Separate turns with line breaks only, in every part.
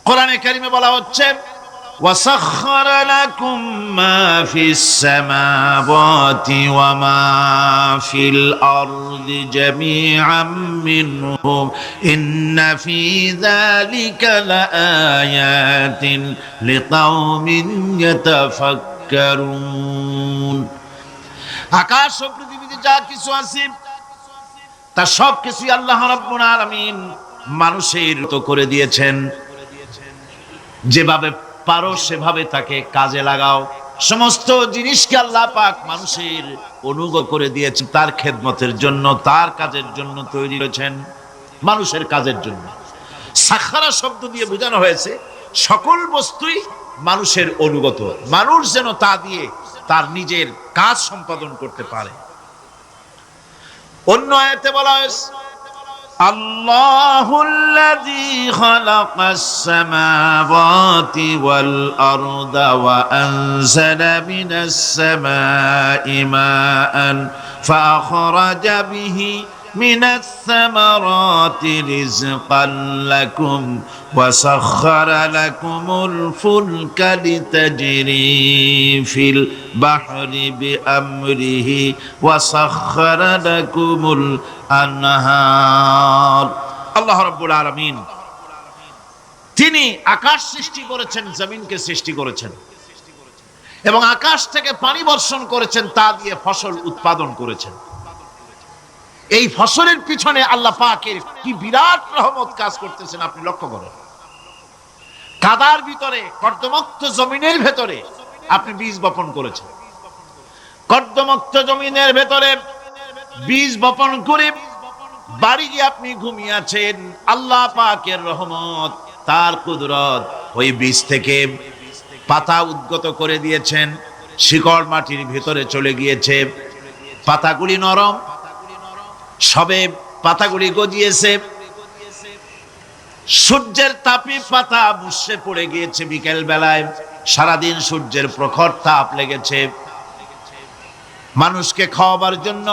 কোরআনে কারিমে বলা হচ্ছে وَسَخَّرَ لَكُم مَّا فِي السَّمَاوَاتِ وَمَا فِي الْأَرْضِ جَمِيعًا مِّنْهُ إِنَّ فِي ذَلِكَ لَآيَاتٍ لِقَوْمٍ يَتَفَكَّرُونَ। আকাশ ও পৃথিবীতে যা কিছু আছে তা সব কিছুই আল্লাহ রাব্বুল আলামিন মানুষের তো করে দিয়েছেন। যেভাবে পারো সেভাবে তাকে কাজে লাগাও। সমস্ত জিনিসকে আল্লাহ পাক মানুষের অনুগ্রহ করে দিয়েছেন, তার খেদমতের জন্য, তার কাজের জন্য তৈরি করেছেন, মানুষের কাজের জন্য। সাখারা শব্দ দিয়ে বোঝানো হয়েছে সকল বস্তুই মানুষের অনুগত, মানুষ যেন তা দিয়ে তার নিজের কাজ সম্পাদন করতে পারে। অন্য আয়াতে বলা হয়েছে আল্লাহুল্লাযী খালাকাস সামাওয়াতি ওয়াল আরদা ওয়া আনজালা মিনাস সামাই মাআন ফাআখরাজা বিহি মিনাস সামারাতি রিজকান লাকুম ওয়া সাখখারা লাকুমুল ফুলকা লিতাজরি ফিল বাহরি বিআমরিহি ওয়া সাখখারা লাকুমুল আনহার। আল্লাহ রাব্বুল আলামিন তিনি আকাশ সৃষ্টি করেছেন, জমিনকে সৃষ্টি করেছেন এবং আকাশ থেকে পানি বর্ষণ করেছেন, তা দিয়ে ফসল উৎপাদন করেছেন। এই ফসলের পিছনে আল্লাহ পাকের কি বিরাট রহমত কাজ করতেছেন আপনি লক্ষ্য করেন। কাদার ভিতরে, কর্দমুক্ত জমিনের ভেতরে আপনি বীজ বপন করেছেন। কর্দমুক্ত জমিনের ভেতরে বীজ বপন করে বাড়ি গিয়ে আপনি ঘুমিয়ে আছেন। আল্লাহ পাকের রহমত, তার কুদরত, ওই বীজ থেকে পাতা উদ্গত করে দিয়েছেন, শিকড় মাটির ভিতরে চলে গিয়েছে, পাতাগুলি নরম, সবে পাতাগুলি গজিয়েছে, সূর্যের তাপে পাতা মুষড়ে পড়ে গিয়েছে বিকেল বেলায়, সারাদিন সূর্যের প্রখর তাপ লেগেছে। মানুষকে খাওয়াবার জন্য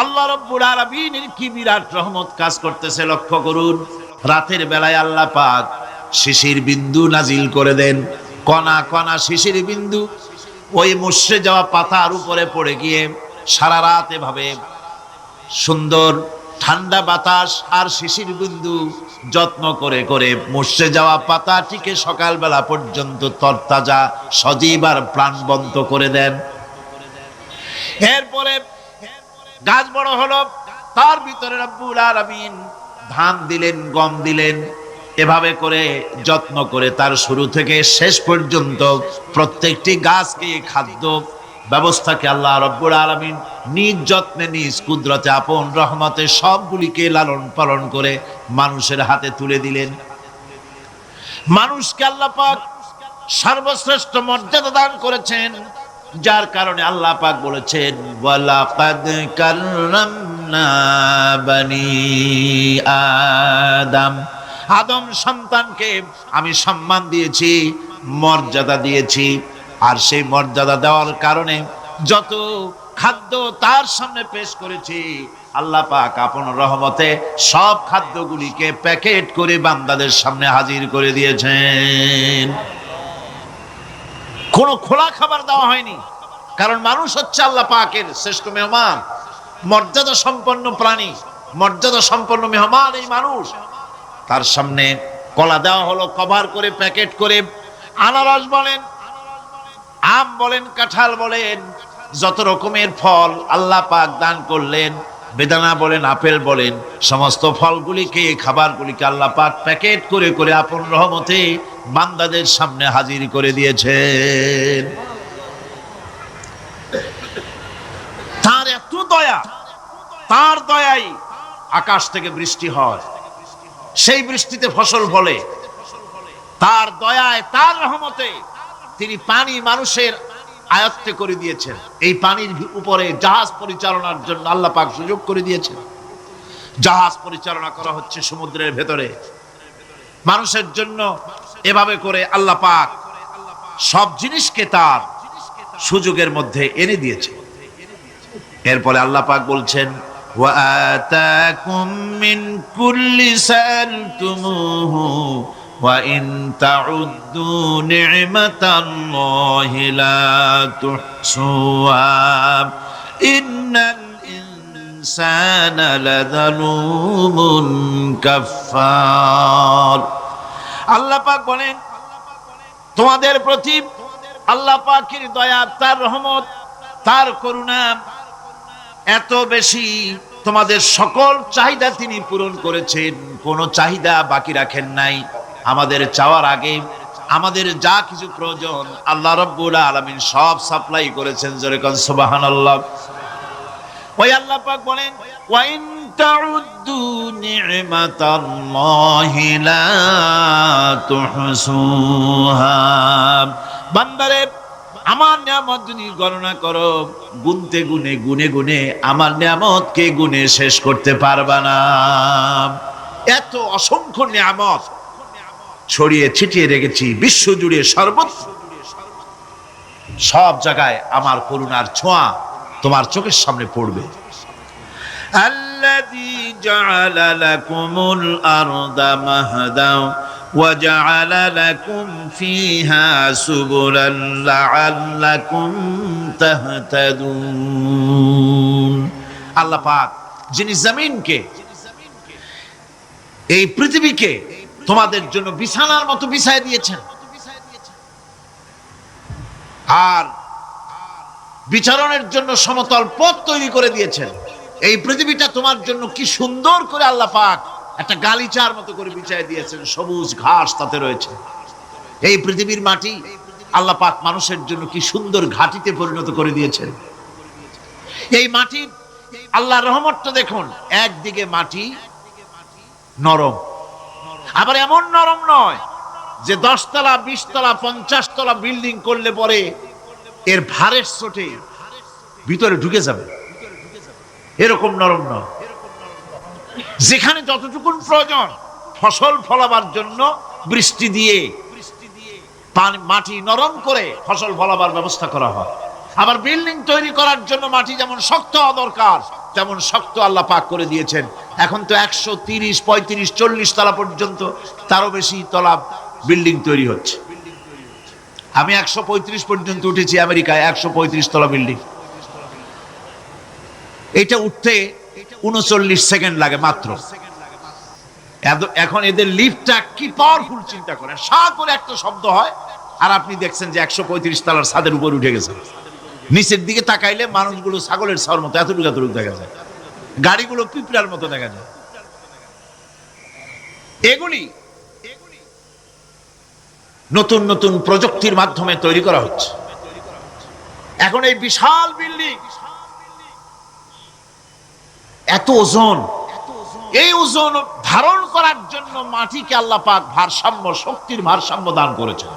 আল্লাহ রাব্বুল আলামিনের কি বিরাট রহমত কাজ করতেছে লক্ষ্য করুন। রাতের বেলায় আল্লাহ পাক শিশির বিন্দু নাজিল করে দেন, কণা কণা শিশির বিন্দু ওই মুষড়ে যাওয়া পাতার উপরে পড়ে গিয়ে সারা রাত এভাবে সুন্দর ঠান্ডা বাতাস আর শিশির বিন্দু যত্ন করে করে মুষড়ে যাওয়া পাতাটিকে সকালবেলা পর্যন্ত তরতাজা, সজীব আর প্রাণবন্ত করে দেন। এরপরে গাছ বড় হলো, তার ভিতরে রব্বুল আলামিন ধান দিলেন, গম দিলেন, এভাবে করে যত্ন করে তার শুরু থেকে শেষ পর্যন্ত প্রত্যেকটি গাছকে খাদ্য ব্যবস্থাকে আল্লাহ রব্বুল আলামিন নিজ যত্নে, নিজ কুদরতে, আপন রহমতে সবগুলিকে লালন পালন করে মানুষের হাতে তুলে দিলেন। মানুষকে আল্লাহ পাক সর্বশ্রেষ্ঠ মর্যাদা দান করেছেন, যার কারণে আল্লাহ পাক বলেছেন ওয়ালাকাদ কাররামনা বানি আদম, আদম সন্তানকে আমি সম্মান দিয়েছি, মর্যাদা দিয়েছি। আর সেই মর্যাদা দেওয়ার কারণে যত খাদ্য তার সামনে পেশ করেছি, আল্লাহ পাক আপন রহমতে সব খাদ্যগুলিকে প্যাকেট করে বান্দাদের সামনে হাজির করে দিয়েছেন। কোনো খোলা খাবার দেওয়া হয়নি, কারণ মানুষ হচ্ছে আল্লাহ পাকের শ্রেষ্ঠ মেহমান, মর্যাদা সম্পন্ন প্রাণী, মর্যাদা সম্পন্ন মেহমান এই মানুষ। তার সামনে কলা দেওয়া হলো কভার করে, প্যাকেট করে। আনারস বলেন, আম বলেন, কাঁঠাল বলেন, যত রকমের ফল আল্লাহ পাক দান করলেন, বেদানা বলেন, আপেল বলেন, সমস্ত ফলগুলিকে, খাবারগুলিকে আল্লাহ পাক প্যাকেট করে করে আপন রহমতে বান্দাদের সামনে হাজির করে দিয়েছেন। তার এত দয়া, তার দয়াই আকাশ থেকে বৃষ্টি হয়, সেই বৃষ্টিতে ফসল ফলে। তার দয়ায়, তার রহমতে তিনি পানি মানুষের আয়ত্তে করে দিয়েছেন। এই পানির উপরে জাহাজ পরিচালনার জন্য আল্লাহ পাক সুযোগ করে দিয়েছেন। জাহাজ পরিচালনা করা হচ্ছে সমুদ্রের ভেতরে মানুষের জন্য। এভাবে করে আল্লাহ পাক সব জিনিসকে তার সুযোগের মধ্যে এনে দিয়েছে। এরপরে আল্লাহ পাক বলছেন ওয়া আতাকুম মিন কুল্লি সালতুমুহু وَإِن تَعُدُّوا نِعْمَةَ اللَّهِ لَا تُحْصُوهَا إِنَّ الْإِنسَانَ لَظَلُومٌ كَفَّارٌ। আল্লাহ পাক বলেন, তোমাদের প্রতি আল্লাহ পাকের দয়া, তার রহমত, তার করুণা এত বেশি, তোমাদের সকল চাহিদা তিনি পূরণ করেছেন, কোনো চাহিদা বাকি রাখেন নাই। আমাদের চাওয়ার আগে আমাদের যা কিছু প্রয়োজন আল্লাহ রাব্বুল আলামিন সব সাপ্লাই করেছেন। জোরে কোন সুবহানাল্লাহ। ওই আল্লাহ পাক বলেন, ওয়া ইন তাউদ্দু নি'মাতাল্লাহি লা তুহসুহা। বান্দারে, আমার নিয়ামত যদি গণনা করো, গুনতে গুনে গুনে গুনে আমার নিয়ামতকে গুনে শেষ করতে পারবা না। এত অসংখ্য নিয়ামত ছড়িয়ে ছিটিয়ে রেখেছি বিশ্ব জুড়ে, সর্বত্র সব জায়গায় আমার করুণার ছোঁয়া তোমার চোখের সামনে পড়বে। আল্লাযী জাআলা লাকুমুল আরদা মাহদা ওয়া জাআলা লাকুম ফিহা সুবুলান লাআল্লাকুম তাহতাদুন। আল্লাহ পাক যিনি জমিনকে, এই পৃথিবীকে তোমাদের জন্য বিছানার মতো বিছায় দিয়েছেন, আর বিচরণের জন্য সমতল পথ তৈরি করে দিয়েছেন। এই পৃথিবীটা তোমার জন্য কি সুন্দর করে আল্লাহ পাক একটা গালিচার মতো করে বিছায় দিয়েছেন, সবুজ ঘাস তাতে রয়েছে। এই পৃথিবীর মাটি আল্লাহ পাক মানুষের জন্য কি সুন্দর ঘাটিতে পরিণত করে দিয়েছেন। এই মাটির আল্লাহর রহমতটা দেখুন, একদিকে মাটি নরম, আবার এমন নরম নয় যে 10 তলা 20 তলা 50 তলা বিল্ডিং করলে পরে এর ভারের চোটে ভিতরে ঢুকে যাবে, এরকম নরম নয়। যেখানে যতটুকুন প্রয়োজন ফসল ফলাবার জন্য বৃষ্টি দিয়ে মাটি নরম করে ফসল ফলাবার ব্যবস্থা করা হয়। আবার বিল্ডিং তৈরি করার জন্য মাটি যেমন শক্ত হওয়া দরকার, তেমন শক্ত আল্লাহ পাক করে দিয়েছেন। এখন তো 130, 35, 40 তলা পর্যন্ত, তারও বেশি তলা বিল্ডিং তৈরি হচ্ছে। আমি 135 পর্যন্ত উঠেছি আমেরিকায়, 135 তলা বিল্ডিং। এটা উঠতে 39 সেকেন্ড লাগে মাত্র। এখন এদের লিফটটা কি পাওয়ারফুল চিন্তা করেন, সা করে একটা শব্দ হয়, আর আপনি দেখছেন যে 135 তলার ছাদের উপর উঠে গেছে। নিচের দিকে তাকাইলে মানুষগুলো ছাগলের ছাওয়ার মতো এতটুকু এতটুকু দেখা যায়, গাড়িগুলো পিঁপড়ার মতো দেখা যায়। এগুলি নতুন নতুন প্রযুক্তির মাধ্যমে তৈরি করা হচ্ছে। এখন এই বিশাল বিল্ডিং, এত ওজন, এই ওজন ধারণ করার জন্য মাটিকে আল্লাহ পাক ভারসাম্য, শক্তির ভারসাম্য দান করেছেন।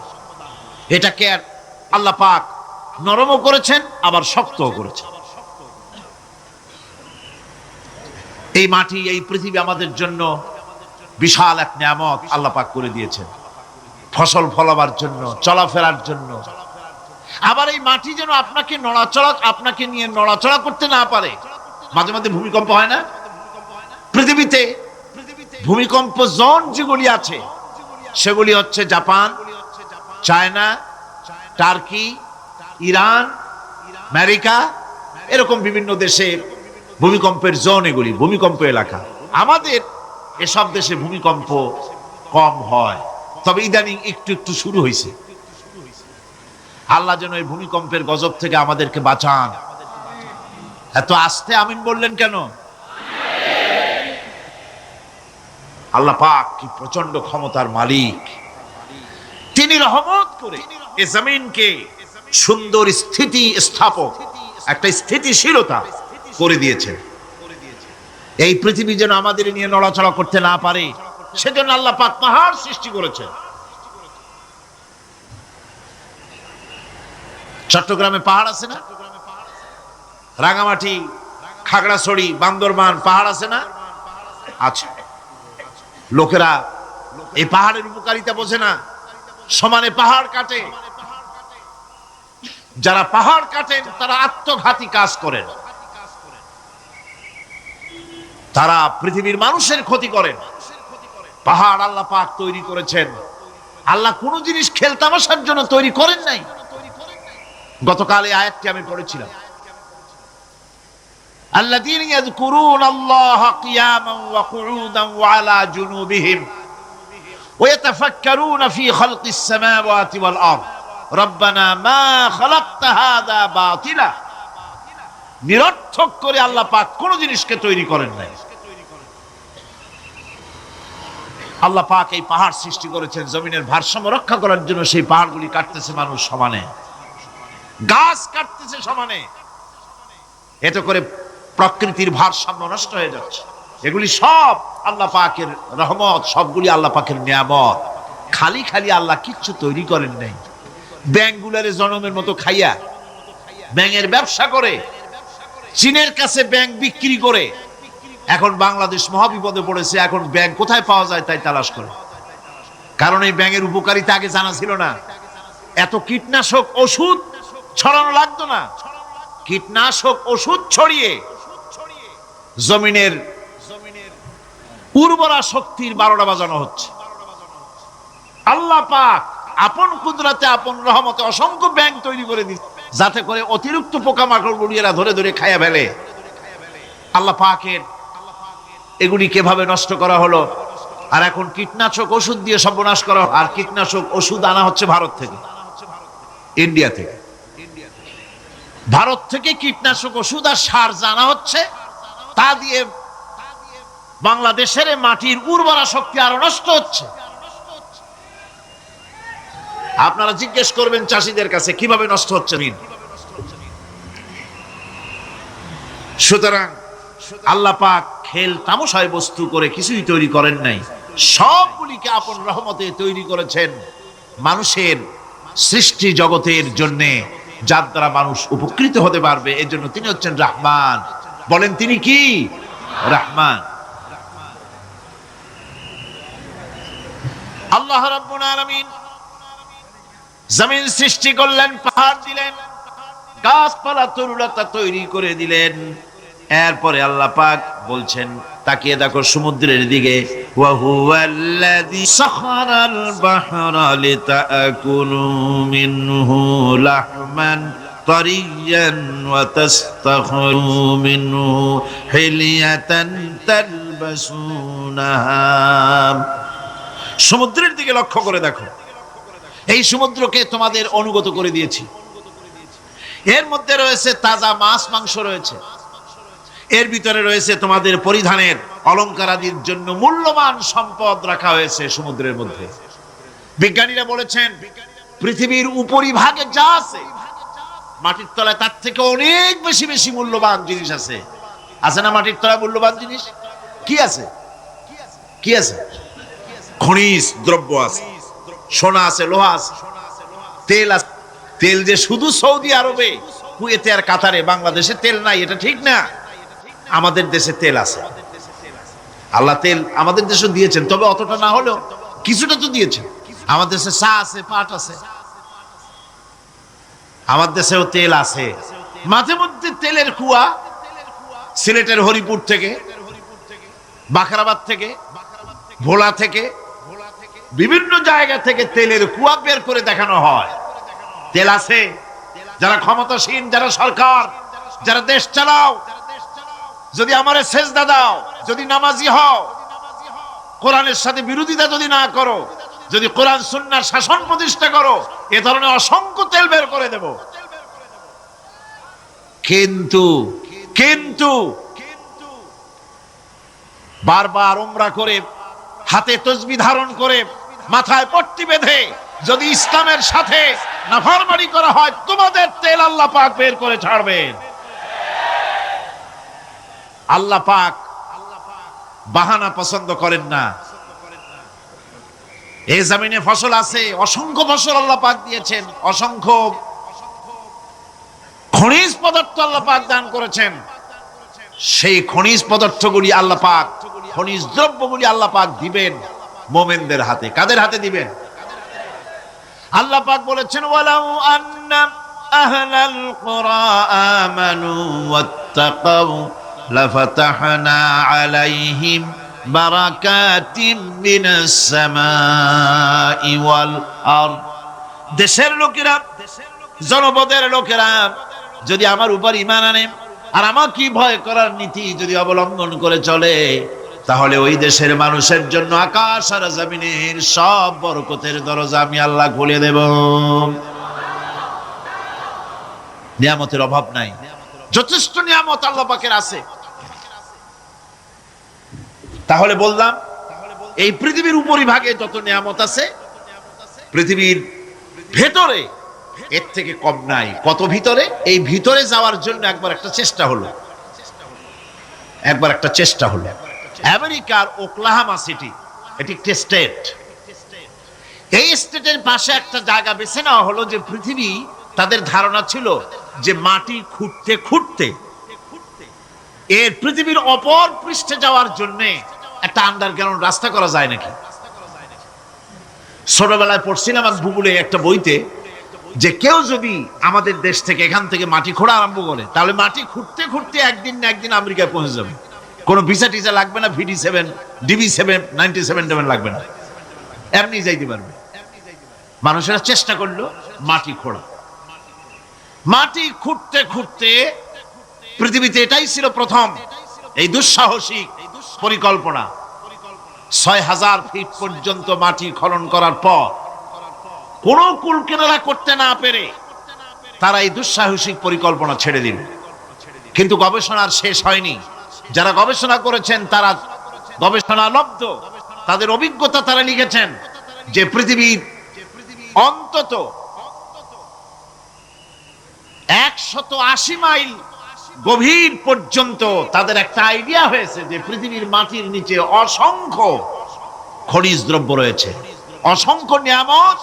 এটাকে আল্লাহ পাক নরমও করেছেন, আবার শক্তও করেছেন। এই মাটি, এই পৃথিবী আমাদের জন্য বিশাল এক নিয়ামত আল্লাহ পাক করে দিয়েছেন, ফসল ফলাবার জন্য, চলাফেরার জন্য। আবার এই মাটি যেন আপনাকে নিয়ে নড়াচড়া করতে না পারে। মাঝে মাঝে ভূমিকম্প হয় না পৃথিবীতে? ভূমিকম্প জোন যেগুলি আছে সেগুলি হচ্ছে Japan, China, turkey, Iran, America, এরকম বিভিন্ন দেশে ভূমিকম্পের জোন, এগুলি ভূমিকম্প এলাকা। আমাদের এসব দেশে ভূমিকম্প কম হয়, তবে ইদানিং একটু একটু শুরু হয়েছে। আল্লাহ যেন এই ভূমিকম্পের গজব থেকে আমাদেরকে বাঁচান। এত আস্তে আমিন বললেন কেন? আল্লাহ পাক কি প্রচন্ড ক্ষমতার মালিক। তিনি রহমত করে এই জমিনকে সুন্দর স্থিতি স্থাপক, একটা স্থিতিশীলতা করে দিয়েছেন। এই পৃথিবী যেন আমাদের নিয়ে নড়াচড়া করতে না পারে, সেজন্য আল্লাহ পাক পাহাড় সৃষ্টি করেছেন। চট্টগ্রামে পাহাড় আছে না? রাঙামাটি, খাগড়াছড়ি, বান্দরবান পাহাড় আছে না? আছে। লোকেরা এই পাহাড়ের উপকারিতা বোঝে না, সমানে পাহাড় কাটে। যারা পাহাড় কাটেন তারা আত্মঘাতী কাজ করেন, তারা পৃথিবীর মানুষের ক্ষতি করেন। পাহাড় আল্লাহ পাক তৈরি করেছেন আল্লাহ কোন জিনিস খেলতামাশার জন্য তৈরি করেন নাই। গতকাল এই আয়াতটি আমি পড়েছিলাম, আল্লাযীনা ইয়াযকুরুনাল্লাহা কিয়ামান ওয়া কুউদান ওয়া আলা জুনুবিহিম ওয়া ইয়াতাফাক্কারুনা ফি খালকিস সামাওয়াতি ওয়াল আরদ রব্বানা মা খালাকতা হাযা বাতিলা। নিরর্থক করে আল্লাহ পাক কোন জিনিসকে তৈরি করেন নাই। আল্লাহ পাক এই পাহাড় সৃষ্টি করেছেন জমিনের ভারসাম্য রক্ষা করার জন্য। সেই পাহাড়গুলি কাটতেছে মানুষ সমানে, গাছ কাটতেছে সমানে, এতে করে প্রকৃতির ভারসাম্য নষ্ট হয়ে যাচ্ছে। এগুলি সব আল্লাহ পাকের রহমত, সবগুলি আল্লাহ পাকের নিয়ামত। খালি খালি আল্লাহ কিচ্ছু তৈরি করেন নাই। ব্যাঙগুলারে জনমের মতো খাইয়া ব্যাঙের ব্যবসা করে, চীনের কাছে ব্যাঙ বিক্রি করে এখন বাংলাদেশ মহাবিপদে পড়েছে। এখন ব্যাঙ কোথায় পাওয়া যায় তাই তালাশ করে, কারণ এই ব্যাঙের উপকারিতা আগে জানা ছিল না। এত কীটনাশক ওষুধ ছড়ানো লাগতো না। কীটনাশক ওষুধ ছড়িয়ে জমিনের উর্বরা শক্তির 12টা বাজানো হচ্ছে। আল্লাহ পাক আপন কুদরতে আপন রহমতে অসংখ্য ব্যাঙ তৈরি করে দিচ্ছে, যাতে করে অতিরিক্ত পোকামাকড় গুলিয়েরা ধরে ধরে খাইয়া ফেলে। আল্লাহ পাকের এগুলি কিভাবে নষ্ট করা হলো। আর এখন কীটনাশক ওষুধ দিয়ে সর্বনাশ করা। আর কীটনাশক ওষুধ আনা হচ্ছে ভারত থেকে, ইন্ডিয়া থেকে। ভারত থেকে কীটনাশক ওষুধ আর সার জানা হচ্ছে, তা দিয়ে বাংলাদেশের মাটির উর্বরা শক্তি আরো নষ্ট হচ্ছে। আপনারা জিজ্ঞেস করবেন চাষীদের কাছে কিভাবে নষ্ট হচ্ছে। সুতরাং আল্লাহ পাক খেল তামাশায় বস্তু করে কিছুই তৈরি করেন নাই, সবগুলিকে আপন রহমতে তৈরি করেছেন মানুষের সৃষ্টি জগতের জন্যে, যার দ্বারা মানুষ উপকৃত হতে পারবে। এই জন্য তিনি হচ্ছেন রহমান। বলেন তিনি কি? রহমান। আল্লাহ রাব্বুল আলামিন জমিন সৃষ্টি করলেন, পাহাড় দিলেন, গাছপালা তরুলতা তৈরি করে দিলেন। এরপরে আল্লাহ পাক বলছেন, তাকিয়ে দেখো সমুদ্রের দিকে, ওয়া হুয়াল্লাযী সাখারাল বাহরা লিতাকুলু মিনহু লাহমান তারিয়ান ওয়া তাস্তাখরু মিনহু হিলিয়াতান তালবাসুনাহা। সমুদ্রের দিকে লক্ষ্য করে দেখো, এই সমুদ্রকে তোমাদের অনুগত করে দিয়েছি। এর মধ্যে রয়েছে তাজা মাছ মাংস রয়েছে, এর ভিতরে রয়েছে তোমাদের পরিধানের অলংকারাদির জন্য মূল্যবান সম্পদ রাখা হয়েছে সমুদ্রের মধ্যে। বিজ্ঞানীরা বলেছেন পৃথিবীর উপরিভাগে যা আছে মাটির তলায় তার থেকে অনেক বেশি বেশি মূল্যবান জিনিস আছে। আছে না মাটির তলায় মূল্যবান জিনিস? কি আছে? কি আছে? খনিজ দ্রব্য আছে, সোনা আছে, লোহা আছে, তেল আছে। তেল যে শুধু সৌদি আরবে, কুয়েতে আর কাতারে, বাংলাদেশে তেল নাই এটা ঠিক না। আমাদের দেশে তেল আছে। আল্লাহ তেল আমাদের দেশে দিয়েছেন, তবে অতটা না হলেও কিছুটা তো দিয়েছেন। আমাদের দেশে চা আছে, পাট আছে, আমার দেশেও তেল আছে। মাঝে মধ্যে তেলের কুয়া সিলেটের হরিপুর থেকে, বাখরাবাদ থেকে, ভোলা থেকে, বিভিন্ন জায়গা থেকে তেলের কুয়া বের করে দেখানো হয়। তেল আছে। যারা ক্ষমতাসীন, যারা সরকার, যারা দেশ চালাও, যদি আমারে সেজদা দাও, যদি নামাজি হও, কোরআনের সাথে বিরোধিতা যদি না করো, যদি কোরআন সুন্নাহর শাসন প্রতিষ্ঠা করো, এ ধরনের অসংখ্য তেল বের করে দেব। কিন্তু কিন্তু বারবার উমরা করে, হাতে তসবিহ ধারণ করে, মাথায় পট্টি বেঁধে যদি ইসলামের সাথে নাফরমানি করা হয়, তোমাদের তেল আল্লাহ পাক বের করে ছাড়বেন। আল্লাহ পাক বাহানা পছন্দ করেন না। এই জমিনে ফসল আছে, অসংখ্য ফসল আল্লাহ পাক দিয়েছেন, অসংখ্য খনিজ পদার্থ আল্লাহ পাক দান করেছেন। সেই খনিজ পদার্থগুলি আল্লাহ পাক, খনিজ দ্রব্যগুলি আল্লাহ পাক দিবেন মুমিনদের হাতে। কাদের হাতে দিবেন? আল্লাহ পাক বলেছেন, ওয়ালাউ আন্না আহলাল কুরা আমানু ওয়াত্তাকাউ লাফাতাহনা আলাইহিম বারাকাতিম মিনাস সামাই ওয়াল আরদ। দেশের লোকেরা, জনপদের লোকেরা যদি আমার উপর ঈমান আনে আর আমার কি ভয় করার নীতি যদি অবলম্বন করে চলে, তাহলে ওই দেশের মানুষের জন্য আকাশ আর জমিনের সব বরকতের দরজা আমি আল্লাহ খুলে দেব। নিয়ামতের অভাব নাই, যথেষ্ট নিয়ামত আল্লাহ পাকের আছে। তাহলে বললাম এই পৃথিবীর উপরিভাগে যত নিয়ামত আছে, পৃথিবীর ভেতরে এর থেকে কম নাই। কত ভিতরে? এই ভিতরে যাওয়ার জন্য একবার একটা চেষ্টা হলো। আমেরিকার ওকলাহামা সিটি, এটি একটি স্টেট। এই স্টেটের পাশে একটা জায়গা বেছে নেওয়া হলো, যে পৃথিবী, তাদের ধারণা ছিল যে মাটি খুঁড়তে খুঁড়তে এর পৃথিবীর অপর পৃষ্ঠে যাওয়ার জন্য একটা আন্ডারগ্রাউন্ড রাস্তা করা যায় নাকি। ছোটবেলায় পড়ছিলাম আমি ভূগোলে একটা বইতে, যে কেউ যদি আমাদের দেশ থেকে এখান থেকে মাটি খোঁড়া আরম্ভ করে, তাহলে মাটি খুঁড়তে খুঁড়তে একদিন না একদিন আমেরিকায় পৌঁছে যাবে। কোনো ভিসা টিসা লাগবে না, VD7 DB7 97 লাগবে না, এমনি যাইতে পারবে। মানুষেরা চেষ্টা করলো মাটি খোঁড়া। মাটি খুঁড়তে খুঁড়তে পৃথিবীতে এটাই ছিল প্রথম এই দুঃসাহসিক পরিকল্পনা। ৬,০০০ ফিট পর্যন্ত মাটি খনন করার পর কোনো কুল কিনারা করতে না পেরে তারা এই দুঃসাহসিক পরিকল্পনা ছেড়ে দিল। কিন্তু গবেষণার শেষ হয়নি। যারা গবেষণা করেছেন তারা গবেষণালব্ধ, তাদের অভিজ্ঞতা তারা লিখেছেন যে পৃথিবীর অন্তত ১৮০ মাইল গভীর পর্যন্ত তাদের একটা আইডিয়া হয়েছে যে পৃথিবীর মাটির নিচে অসংখ্য খনিজ দ্রব্য রয়েছে, অসংখ্য নিয়ামত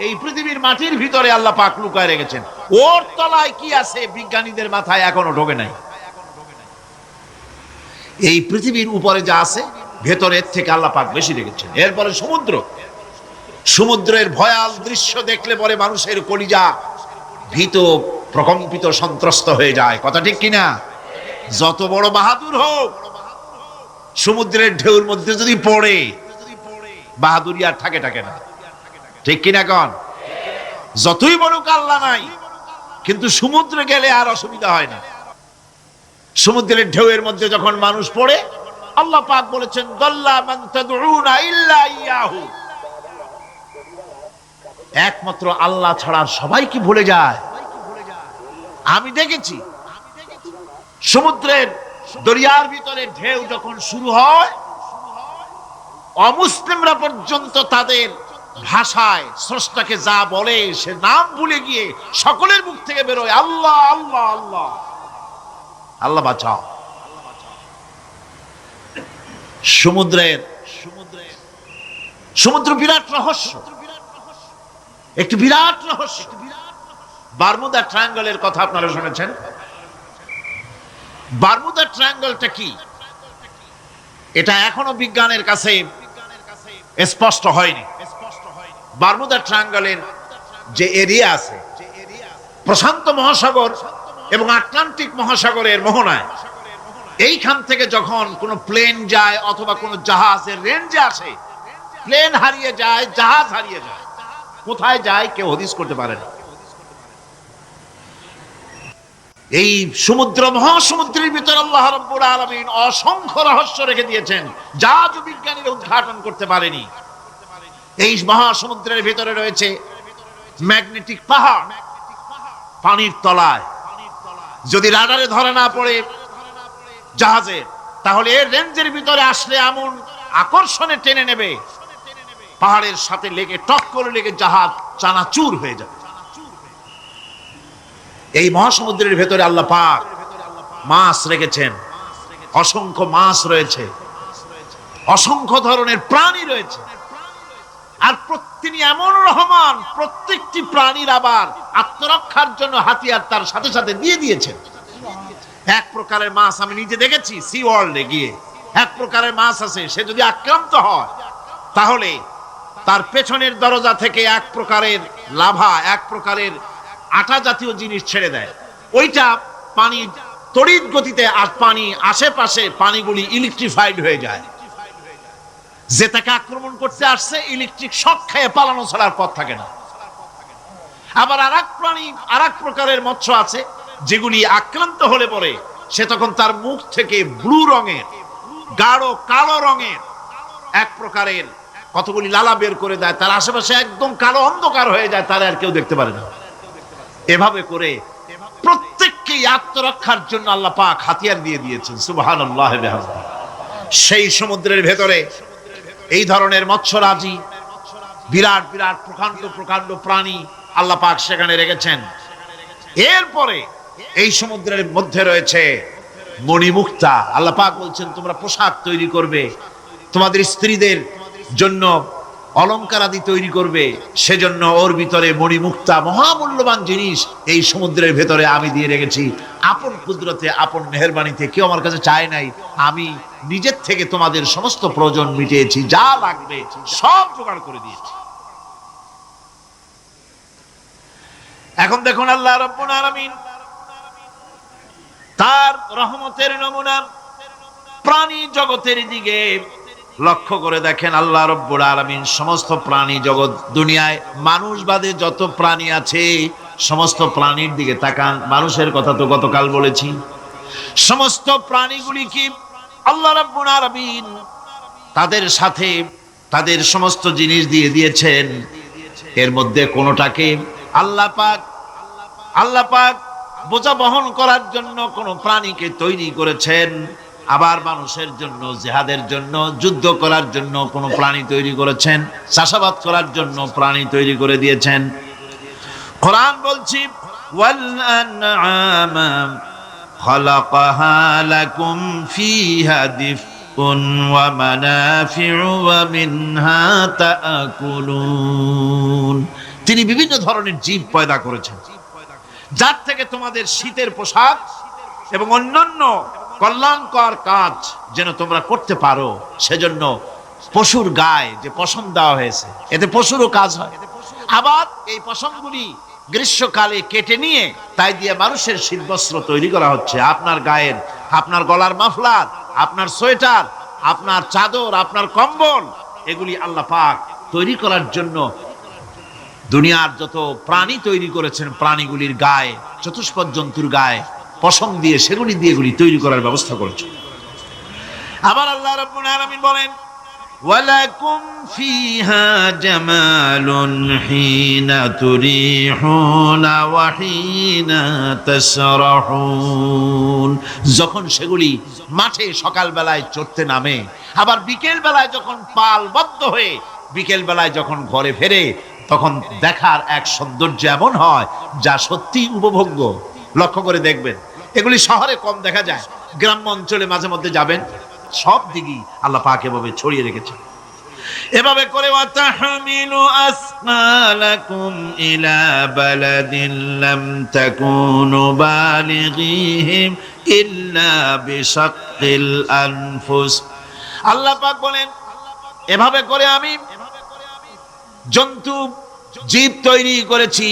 এই পৃথিবীর মাটির ভিতরে আল্লাহ পাক লুকায় রেখেছেন। ওর তলায় কি আছে বিজ্ঞানীদের মাথায় এখনো ঢোকে নাই। এই পৃথিবীর উপরে যা আছে ভেতরের থেকে আল্লাহ পাক বেশি রেখেছেন। এরপরে সমুদ্রের ভয়াল দৃশ্য দেখলে পরে মানুষের কলিজা ভীত, প্রকম্পিত, সন্ত্রস্ত হয়ে যায়। কথা ঠিক কিনা? যত বড় বাহাদুর হোক, সমুদ্রের ঢেউর মধ্যে যদি পড়ে, বাহাদুরি আর থাকে না। ঠিক কিনা কন? যতই বড় আল্লাহ নাই, কিন্তু সমুদ্রে গেলে আর অসুবিধা হয় না। সমুদ্রের ঢেউয়ের মধ্যে যখন মানুষ পড়ে, আল্লাহ পাক বলেছেন দাল্লা মান তাদউনা ইল্লা ইয়াহু, একমাত্র আল্লাহ ছাড়া সবাই কি ভুলে যায়। আমি দেখেছি সমুদ্রের দরিয়ার ভিতরে ঢেউ যখন শুরু হয়, অমুসলিমরা পর্যন্ত তাদের ভাষায় স্রষ্টাকে যা বলে সে নাম ভুলে গিয়ে সকলের মুখ থেকে বেরোয় আল্লাহ আল্লাহ আল্লাহ, আল্লাহ বাঁচাও। সমুদ্র বিরাট রহস্য, একটি বিরাট রহস্য। বারমুদা ট্রায়াঙ্গলের কথা আপনারা শুনেছেন। বারমুদা ট্রায়াঙ্গলটা কি, এটা এখনো বিজ্ঞানের কাছে স্পষ্ট হয়নি। বারমুদা ট্রায়াঙ্গলের যে এরিয়া আছে, প্রশান্ত মহাসাগর এবং আটলান্টিক মহাসাগরের মোহনায়, এইখান থেকে যখন কোনো প্লেন যায় অথবা কোনো জাহাজের রেঞ্জে আসে, প্লেন হারিয়ে যায়, জাহাজ হারিয়ে যায়, কোথায় যায় কেউ হদিস করতে পারে না। এই সমুদ্র, মহাসমুদ্রের ভিতরে আল্লাহ রাব্বুল আলামিন অসংখ্য রহস্য রেখে দিয়েছেন, যা বিজ্ঞানীরা উদ্ঘাটন করতে পারেনি। এই মহাসমুদ্রের ভিতরে রয়েছে ম্যাগনেটিক পাহাড় পানির তলায়। যদি রাডারে ধরা না পড়ে জাহাজে, তাহলে এর রেঞ্জের ভিতরে আসলে এমন আকর্ষণে টেনে নেবে, পাহাড়ের সাথে লেগে টক করে লেগে জাহাজ চানাচুর হয়ে যাবে। এই মহাসমুদ্রের ভেতরে আল্লাহ পাক মাছ রেখেছেন, অসংখ্য মাছ রয়েছে, অসংখ্য ধরনের প্রাণী রয়েছে। আর তিনি এমন রহমান, প্রত্যেকটি প্রাণীর আবার আত্মরক্ষার জন্য হাতিয়ার তার সাথে সাথে দিয়ে দিয়েছেন। এক প্রকারের মাছ আমি নিজে দেখেছি সি ওয়ার্ল্ডে গিয়ে, এক প্রকারের মাছ আছে, সে যদি আক্রান্ত হয় তাহলে তার পেছনের দরজা থেকে এক প্রকারের লাভা, এক প্রকারের আটা জাতীয় জিনিস ছেড়ে দেয়। ওইটা পানি তড়িৎ গতিতে, আর পানি আশেপাশে পানিগুলি ইলেকট্রিফাইড হয়ে যায়। যে তাকে আক্রমণ করতে আসছে ইলেকট্রিক শক খেয়ে পালানো ছাড়ার পথ থাকে না। আবার আরেক প্রাণী, আরেক প্রকারের মৎস্য আছে যেগুলি আক্রান্ত হলে পরে সে তখন তার মুখ থেকে ব্লু রঙের, গাঢ় কালো রঙের এক প্রকারের কতগুলি লালা বের করে দেয়, তার আশেপাশে একদম কালো অন্ধকার হয়ে যায়, তারা আর কেউ দেখতে পারে না। এভাবে করে প্রত্যেককেই আত্মরক্ষার জন্য আল্লাহ পাক হাতিয়ার দিয়ে দিয়েছেন। সুবহানাল্লাহ বিহামদিহি। সেই সমুদ্রের ভেতরে এই ধরনের মৎস্যরাজি, বিরাট বিরাট প্রকাণ্ড প্রকাণ্ড প্রাণী আল্লাহ পাক সেখানে রেখেছেন। এরপরে এই সমুদ্রের মধ্যে রয়েছে মণিমুক্তা। আল্লাহ পাক বলছেন তোমরা পোশাক তৈরি করবে, তোমাদের স্ত্রীদের জন্য অলংকার আদি তৈরি করবে, সেজন্য ওর ভিতরে মণিমুক্তা মহামূল্যবান জিনিস এই সমুদ্রের ভেতরে আমি দিয়ে রেখেছি। আপন কুদরতে, আপন মেহেরবানিতে, কেউ আমার কাছে চায় নাই, আমি নিজের থেকে তোমাদের সমস্ত প্রয়োজন মিটিয়েছি, যা লাগবে সব জোগাড় করে দিয়েছি। এখন দেখুন আল্লাহ রাব্বুল আলামিন তার রহমতের নমুনা প্রাণী জগতের দিকে লক্ষ্য করে দেখেন। আল্লাহ রাব্বুল আলামিন সমস্ত প্রাণী জগৎ, দুনিয়ায় মানুষ বাদে যত প্রাণী আছে সমস্ত প্রাণীর দিকে তাকান। মানুষের কথা তো গতকাল বলেছি। সমস্ত প্রাণীগুলি কি আল্লাহ রাব্বুল আলামিন তাদের সাথে তাদের সমস্ত জিনিস দিয়ে দিয়েছেন। এর মধ্যে কোনোটাকে আল্লাহ পাক বোঝা বহন করার জন্য কোন প্রাণীকে তৈরি করেছেন, আবার মানুষের জন্য, জিহাদের জন্য, যুদ্ধ করার জন্য কোন প্রাণী তৈরি করেছেন, চাষাবাদ করার জন্য প্রাণী তৈরি করে দিয়েছেন। কোরআন বলছি ওয়াল আনআমা খালাকাহা লাকুম ফিহা দিফকুন ওয়া মানাফিউ ওয়া মিনহা তাআকুলুন। তিনি বিভিন্ন ধরনের জীব পয়দা করেছেন, যার থেকে তোমাদের শীতের পোশাক এবং অন্যান্য কল্যাণকর কাজ যেন তোমরা করতে পারো, সেজন্য পশুর গায়ে যে পশম দেওয়া হয়েছে, এতে পশুরও কাজ হয়। আবার এই পশমগুলি গ্রীষ্মকালে কেটে নিয়ে তাই দিয়ে মানুষের শীতবস্ত্র তৈরি করা হচ্ছে। আপনার গায়ের, আপনার গলার মাফলার, আপনার সোয়েটার, আপনার চাদর, আপনার কম্বল, এগুলি আল্লাহ পাক তৈরি করার জন্য দুনিয়ার যত প্রাণী তৈরি করেছেন, প্রাণীগুলির গায়ে, চতুষ্পদ জন্তুর গায়ে পশম দিয়ে, সেগুলি দিয়ে এগুলি তৈরি করার ব্যবস্থা করেছেন। আবার আল্লাহ রাব্বুল আলামিন বলেন ওয়ালাকুম ফিহা জামালুন হিনা তুরিহুনা ওয়া হিনা তাসরাহুন। যখন সেগুলি মাঠে সকাল বেলায় চড়তে নামে, আবার বিকেল বেলায় যখন পালবদ্ধ হয়ে বিকেল বেলায় যখন ঘরে ফেরে, তখন দেখার এক সৌন্দর্য এমন হয় যা সত্যি উপভোগ্য। লক্ষ্য করে দেখবেন, এগুলি শহরে কম দেখা যায়, গ্রাম্য অঞ্চলে মাঝে মধ্যে যাবেন, সব দিকেই আল্লাহ পাক এভাবে ছড়িয়ে রেখেছেন। এভাবে করে ওয়াতাহমিলু আসকালাকুম ইলা বালাদিন লাম তাকুনু বালিগিহিম ইল্লা বিশাক্কিল আনফুস। আল্লাহ পাক বলেন এভাবে করে আমি জন্তু জীব তৈরি করেছি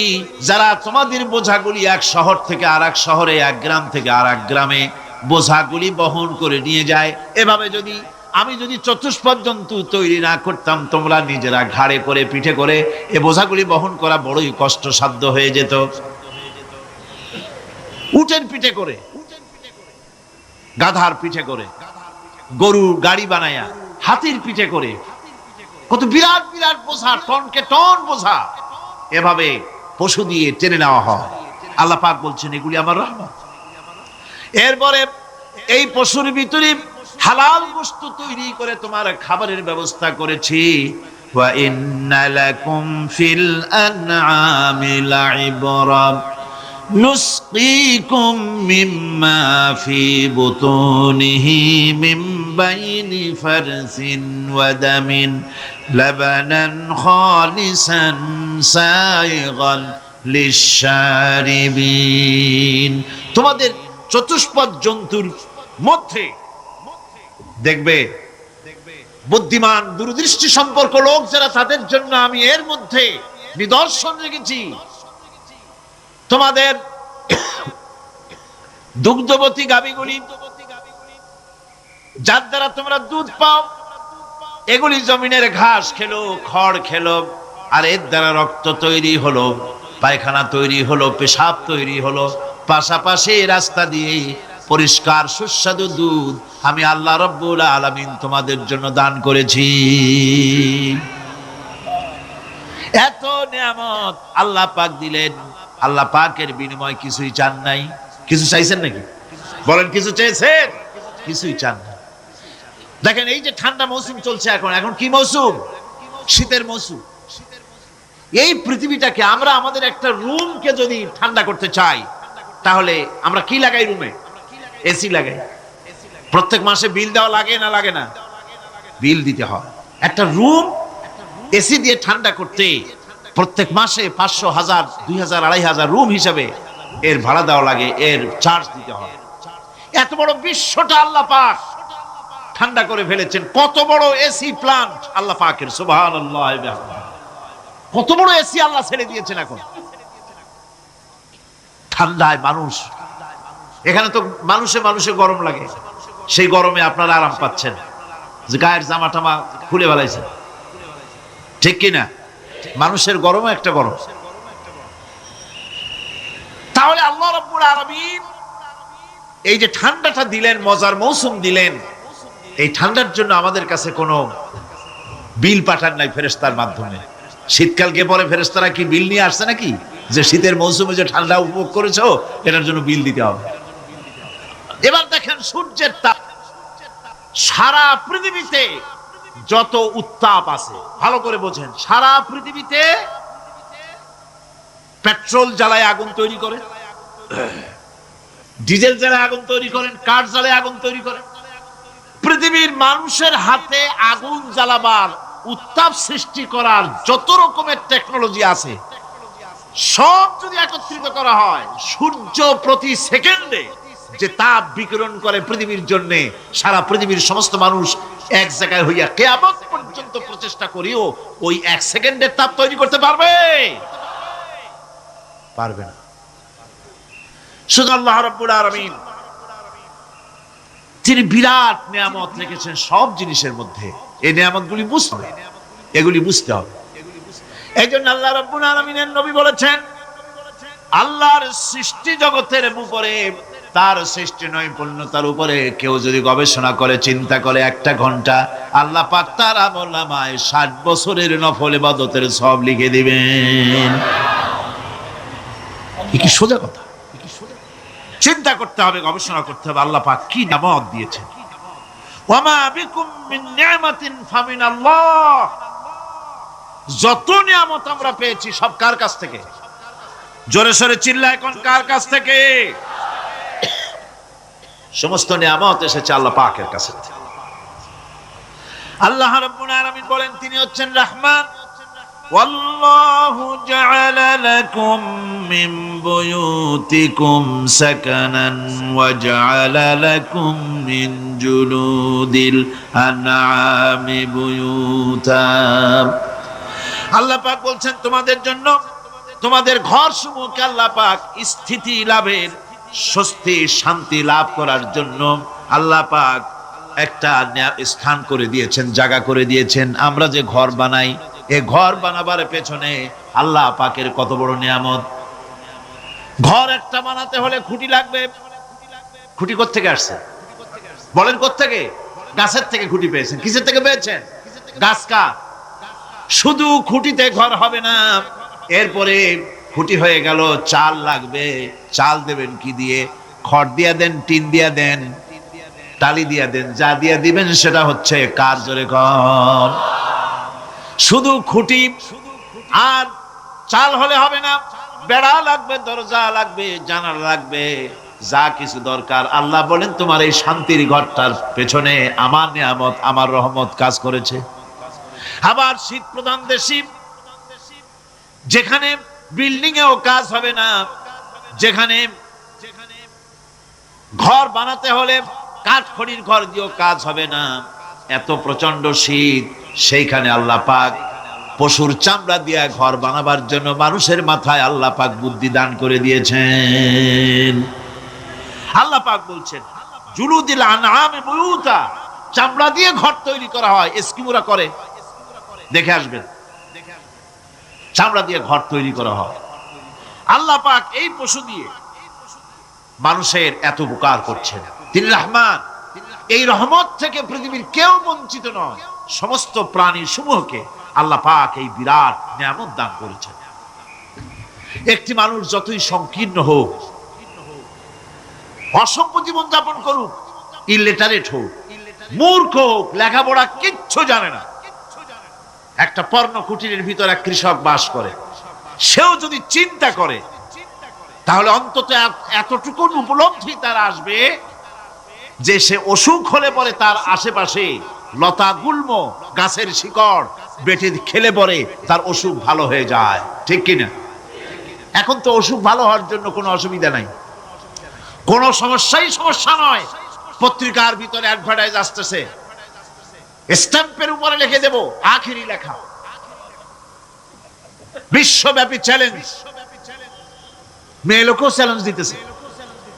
যারা তোমাদের বোঝাগুলি এক শহর থেকে আরেক শহরে, এক গ্রাম থেকে আরেক গ্রামে বোঝাগুলি বহন করে নিয়ে যায়। এভাবে আমি যদি চতুষ্পদ জন্তু তৈরি না করতাম, তোমরা নিজেরা ঘাড়ে করে, পিঠে করে এ বোঝাগুলি বহন করা বড়ই কষ্টসাধ্য হয়ে যেত। উটের পিঠে করে, গাধার পিঠে করে, গরুর গাড়ি বানায়া, হাতির পিঠে করে, কত বিরাট বিরাট বোঝা, টনকে টন বোঝা এভাবে পশু দিয়ে টেনে নেওয়া হয়। আল্লাহ পাক বলছেন এগুলি আমার রহমত। এরপরে এই পশুর ভিতরে হালাল বস্তু তৈরি করে তোমার খাবারের ব্যবস্থা করেছি। ওয়া ইন্না লাকুম ফিল আনআমি লাইবরা নুসকিকুম মিম্মা ফি বুতুনিহি মিন বাইনি ফারসিন ওয়া দামিন লাবানান খালিসান সাইগান লিশশারিবিন। তোমাদের চতুষ্পদ জন্তুর মধ্যে দেখবে বুদ্ধিমান, দূরদৃষ্টি সম্পর্ক লোক যারা, তাদের জন্য আমি এর মধ্যে নিদর্শন রেখেছি। তোমাদের দুগ্ধবতী গাভীগুলি, যার দ্বারা তোমরা দুধ পাও, এগুলি জমিনের ঘাস খেলো, খড় খেলো, আর এর দ্বারা রক্ত তৈরি হলো, পায়খানা তৈরি হলো, পেশাব তৈরি হলো। পাশাপাশি রাস্তা দিয়ে পরিষ্কার সুস্বাদু দুধ আমি আল্লাহ রাব্বুল আলামিন তোমাদের জন্য দান করেছি। এত নিয়ামত আল্লাহ পাক দিলেন, আল্লাহ পাকের বিনিময় কিছুই চান নাই। কিছু চাইছেন নাকি? বলেন, কিছু চেয়েছেন? কিছুই চান না। দেখেন, এই যে ঠান্ডা মৌসুম চলছে, এখন কি মৌসুম? শীতের মৌসুম। এই পৃথিবীটাকে আমরা আমাদের একটা রুমকে যদি ঠান্ডা করতে চাই, তাহলে আমরা কি লাগাই? রুমে এসি লাগাই। প্রত্যেক মাসে বিল দেওয়া লাগে না লাগে না? বিল দিতে হয়। একটা রুম এসি দিয়ে ঠান্ডা করতে প্রত্যেক মাসে 500, 1000, 2000, 2500 রুম হিসাবে এর ভাড়া দেওয়া লাগে, এর চার্জ দিতে হয়। এত বড় বিশ্বটা আল্লাহ পাক ঠান্ডা করে ফেলেছেন। কত বড় এসি প্লান্ট আল্লাহ পাকের, সুবহানাল্লাহ। কত বড় এসি আল্লাহ ছেড়ে দিয়েছেন এখন। ঠান্ডায় মানুষ, এখানে তো মানুষে গরম লাগে, সেই গরমে আপনারা আরাম পাচ্ছেন, যে গায়ের জামা টামা খুলে ফেলাইছে, ঠিক কিনা? মানুষের গরমও একটা গরম। তাহলে আল্লাহ রাব্বুল আলামিন এই যে ঠান্ডাটা দিলেন, মজার মৌসুম দিলেন, এই ঠান্ডার জন্য আমাদের কাছে কোনো বিল পাঠান নাই ফেরেশতার মাধ্যমে। শীতকাল গিয়ে পরে ফেরেশতারা কি বিল নিয়ে আসছে নাকি, যে শীতের মৌসুমে যে ঠান্ডা উপভোগ করেছো এটার জন্য বিল দিতে হবে? এবার দেখেন সূর্যের তাপ। সারা পৃথিবীতে যত উত্তাপ আছে, ভালো করে বোঝেন, সারা পৃথিবীতে পেট্রোল জ্বালায় আগুন তৈরি করে, ডিজেল জ্বালায় আগুন তৈরি করেন, কাঠ জ্বালায় আগুন তৈরি করেন। পৃথিবীর মানুষের হাতে আগুন জ্বালাবার, উত্তাপ সৃষ্টি করার যত রকমের টেকনোলজি আছে, সব যদি একত্রিত করা হয়, সূর্য প্রতি সেকেন্ডে যে তাপ বিকিরণ করে পৃথিবীর জন্য, সারা পৃথিবীর সমস্ত মানুষ এক জায়গায় হইয়া কিয়ামত পর্যন্ত প্রচেষ্টা করিও ওই 1 সেকেন্ডের তাপ তৈরি করতে পারবে? পারবে না। শুধু আল্লাহ রাব্বুল আলামিন তিনি বিরাট নিয়ামত রেখেছেন সব জিনিসের মধ্যে। এই নিয়ামতগুলি বুঝতে হবে, এগুলি বুঝতে হবে। এই জন্য আল্লাহ রাব্বুল আলামিনের নবী বলেছেন, আল্লাহর সৃষ্টি জগতের উপরে, তার সৃষ্টি নৈপুণ্যতার উপরে কেউ যদি গবেষণা করে, চিন্তা করে 1 ঘন্টা, আল্লাহ পাক তার আমলনামায় 60 বছরের নফল ইবাদতের সওয়াব লিখে দিবেন। কি সোজা কথা। চিন্তা করতে হবে, গবেষণা করতে হবে আল্লাহ পাক কি নিয়ামত দিয়েছেন। ওয়ামা বিকুম মিন নি'মাতিন ফামিনাল্লাহ। যত নিয়ামত আমরা পেয়েছি সব কার কাছ থেকে? জোরে সোরে চিল্লা এখন, কার কাছ থেকে? সমস্ত নিয়ামত এসেছে আল্লাহ পাকের কাছে। আল্লাহ রাব্বুল আলামিন বলেন, তিনি হচ্ছেন রহমান। ওয়াল্লাহু জাআলা লাকুম মিন বুয়ুতিকুম সাকানান ওয়া জাআলা লাকুম মিন জুলুদিল আনআমি বুয়ুতা। আল্লাহ পাক বলছেন, তোমাদের জন্য, তোমাদের ঘর সমূহকে আল্লাহ পাক স্থিতি লাভের, স্বস্তি শান্তি লাভ করার জন্য আল্লাহ পাক একটা স্থান করে দিয়েছেন, জায়গা করে দিয়েছেন। আমরা যে ঘর বানাই, এই ঘর বানাবার পেছনে আল্লাহ পাকের কত বড় নিয়ামত। ঘর একটা বানাতে হলে খুঁটি লাগবে। খুঁটি কোত্থেকে আসছে? বলেন কোত্থেকে? গাছের থেকে খুঁটি পেয়েছেন। কিসের থেকে পেয়েছেন? গাছ। কাঠ। শুধু খুঁটিতে ঘর হবে না, এরপরে খুঁটি হয়ে গেল, চাল লাগবে। চাল দেবেন কি দিয়ে? খড় দিয়া দেন, টিন দিয়া দেন, টালি দিয়া দেন, যা দিয়া দিবেন সেটা হচ্ছে কার, জোরে কর। শুধু খুঁটি আর চাল হলে হবে না, বেড়া লাগবে, দরজা লাগবে, জানালা লাগবে, যা কিছু দরকার। আল্লাহ বলেন, তোমার এই শান্তির ঘরটার পেছনে আমার নিয়ামত, আমার রহমত কাজ করেছে। আবার শীত প্রধান দেশে, যেখানে বিল্ডিং এও কাজ হবে না, যেখানে ঘর বানাতে হলে কাঠ খড়ির ঘর দিয়েও কাজ হবে না, এত প্রচন্ড শীত, সেইখানে আল্লাহ পাক পশুর চামড়া দিয়ে ঘর বানাবার জন্য মানুষের মাথায় আল্লাহ পাক বুদ্ধি দান করে দিয়েছেন। আল্লাহ পাক বলছেন, জুলুদিল আনআমি বুয়ুতা, চামড়া দিয়ে ঘর তৈরি করা হয়, এস্কিমোরা করে, দেখে আসবেন, চামড়া দিয়ে ঘর তৈরি করা হয়। আল্লাহ পাক এই পশু দিয়ে মানুষের এত উপকার করছেন। তিনি রহমান, এই রহমত থেকে পৃথিবীর কেউ বঞ্চিত নয়। সমস্ত প্রাণী সমূহকে আল্লাহ পাক এই বিরাট নিয়ামত দান করেছেন। একটি মানুষ যতই সংকীর্ণ হোক, অসভ্য জীবন যাপন করুক, ইলিটারেট হোক, মূর্খ হোক, লেখাপড়া কিচ্ছু জানে না, একটা পর্ণ কুটিরের ভিতর এক কৃষক বাস করে, সেও যদি চিন্তা করে তাহলে অন্তত এতটুকু উপলব্ধি তার আসবে যে সে অসুখ হলে পরে তার আশেপাশে লতা গুল্ম গাছের শিকড় বেটে খেলে পরে তার অসুখ ভালো হয়ে যায়, ঠিক কিনা? এখন তো অসুখ ভালো হওয়ার জন্য কোনো অসুবিধা নাই, কোনো সমস্যা নয়। পত্রিকার ভিতরে অ্যাডভার্টাইজ আসতেছে, স্ট্যাম্পের উপরে লিখে দেব আখেরি লেখা, বিশ্বব্যাপী চ্যালেঞ্জ। মেয়ে লোকও চ্যালেঞ্জ দিতেছে,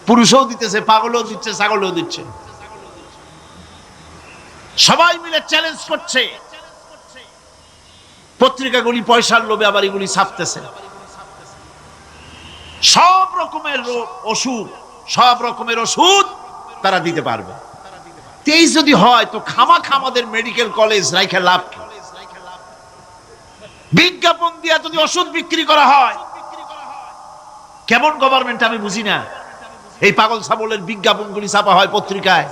পুরুষও দিতেছে, পাগলও দিচ্ছে, ছাগলও দিচ্ছে, সবাই মিলে চ্যালেঞ্জ করছে। পত্রিকাগুলি পয়সার লোভে আবার এগুলি ছাপতেছে। সব রকমের অসুখ, সব রকমের ওষুধ তারা দিতে পারবে। তেই যদি হয় তো খামাখা আমাদের মেডিকেল কলেজ রাইখা লাভ কি? বিজ্ঞাপন দিয়া যদি ওষুধ বিক্রি করা হয়, কেমন গভর্নমেন্ট আমি বুঝি না। এই পাগল ছাগলের বিজ্ঞাপনগুলি ছাপা হয় পত্রিকায়,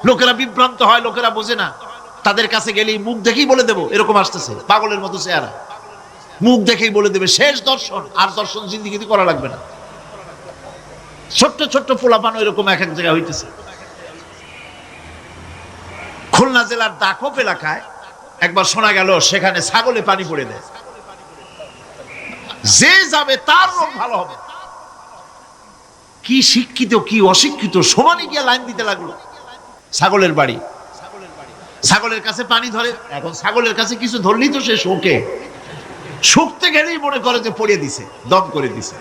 লোকেরা বিভ্রান্ত হয়, লোকেরা বোঝে না। তাদের কাছে গেলেই মুখ দেখেই বলে দেবো এরকম আসতেছে, পাগলের মতো চেহারা, মুখ দেখেই বলে দেবে শেষ দর্শন, আর দর্শন জিন্দিগিতে করা লাগবে না। ছোট্ট ছোট্ট পোলাপানো এরকম এক এক জায়গায় হইতেছে। খুলনা জেলার দাকপ এলাকায় একবার শোনা গেল সেখানে ছাগলে পানি পড়ে দেয়, যে যাবে তার রোগ ভালো হবে। কি শিক্ষিত কি অশিক্ষিত সমানে গিয়ে লাইন দিতে লাগলো। ছাগলের বাড়ি, ছাগলের কাছে পানি ধরে, এখন ছাগলের কাছে কিছু ধরলেই তো সে শোকে, শুকতে গেলেই মনে করে যে পড়িয়ে দিছে, দম করে দিছে,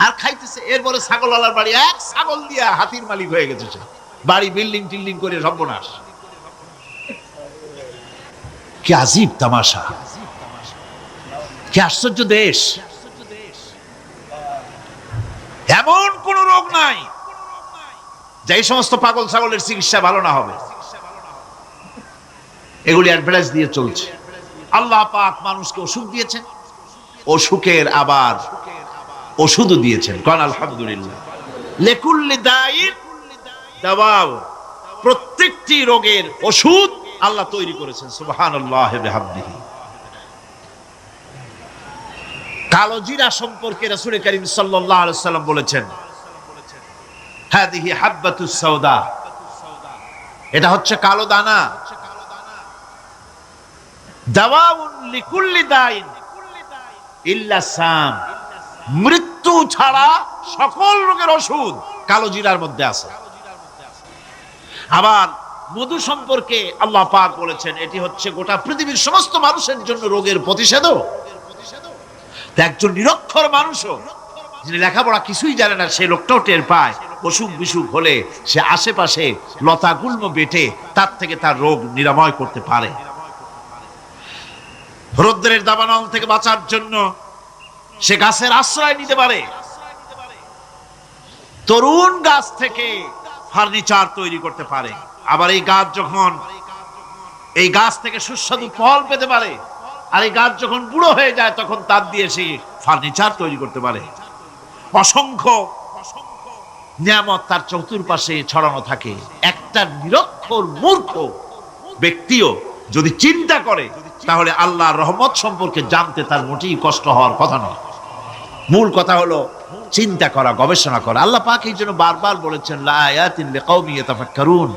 আর খাইতেছে। এরপরে ছাগলওয়ালার বাড়ি এক ছাগল দিয়া হাতির মালিক হয়ে গেছে সে, বাড়ি বিল্ডিং টিল্ডিং করে সর্বনাশ। কি আজীব তামাশা, কি আশ্চর্য দেশ। এমন কোন রোগ নাই যে এই সমস্ত পাগল ছাগলের চিকিৎসা ভালো না হবে। এগুলি অ্যাডভার্টাইজ দিয়ে চলছে। আল্লাহ পাক মানুষকে অসুখ দিয়েছেন, অসুখের আবার ওষুধও দিয়েছেন। কারণ আলহামদুলিল্লাহ, লিকুল্লি দাইন দাওয়াও, প্রত্যেকটি রোগের ওষুধ আল্লাহ তৈরি করেছেন। সুবহানাল্লাহ ওয়া বিহামদিহি। কালো জিরা সম্পর্কে রাসূল করিম সাল্লাল্লাহু আলাইহি ওয়াসাল্লাম বলেছেন, হাদিহি হাব্বাতুস সাওদা, এটা হচ্ছে কালো দানা। দাওয়াউন লিকুল্লি দাইন ইল্লা সাম, মৃত্যু ছাড়া সকল রোগের ওষুধ কালো জিরার মধ্যে আছে। আবার মধু সম্পর্কে আল্লাহ পাক বলেছেন, এটি হচ্ছে গোটা পৃথিবীর সমস্ত মানুষের জন্য রোগের প্রতিষেধক। একজন নিরক্ষর মানুষও, যিনি লেখাপড়া কিছুই জানে না, সেই লোকটাও টের পায় অসুখ বিসুখ হলে সে আশেপাশে লতা গুল্ম বেটে তার থেকে তার রোগ নিরাময় করতে পারে। রৌদ্রের দাবানল থেকে বাঁচার জন্য সে গাছের আশ্রয় নিতে পারে। তরুণ গাছ থেকে ফার্নিচার তৈরি করতে পারে। আবার এই গাছ যখন, এই গাছ থেকে সুস্বাদু ফল পেতে পারে, আর এই গাছ যখন বুড়ো হয়ে যায় তখন তার দিয়ে সে ফার্নিচার তৈরি করতে পারে। অসংখ্য নিয়ামত তার চতুর্পাশে ছড়ানো থাকে। একটা নিরক্ষর মূর্খ ব্যক্তিও যদি চিন্তা করে তাহলে আল্লাহর রহমত সম্পর্কে জানতে তার মোটেই কষ্ট হওয়ার কথা নয়। মূল কথা হলো চিন্তা করা, গবেষণা করা। আল্লাহ পাক এই জন্য বারবার বলেছেন, লা আয়াতিন লিকাউমি ইয়াতাফাক্কারুন,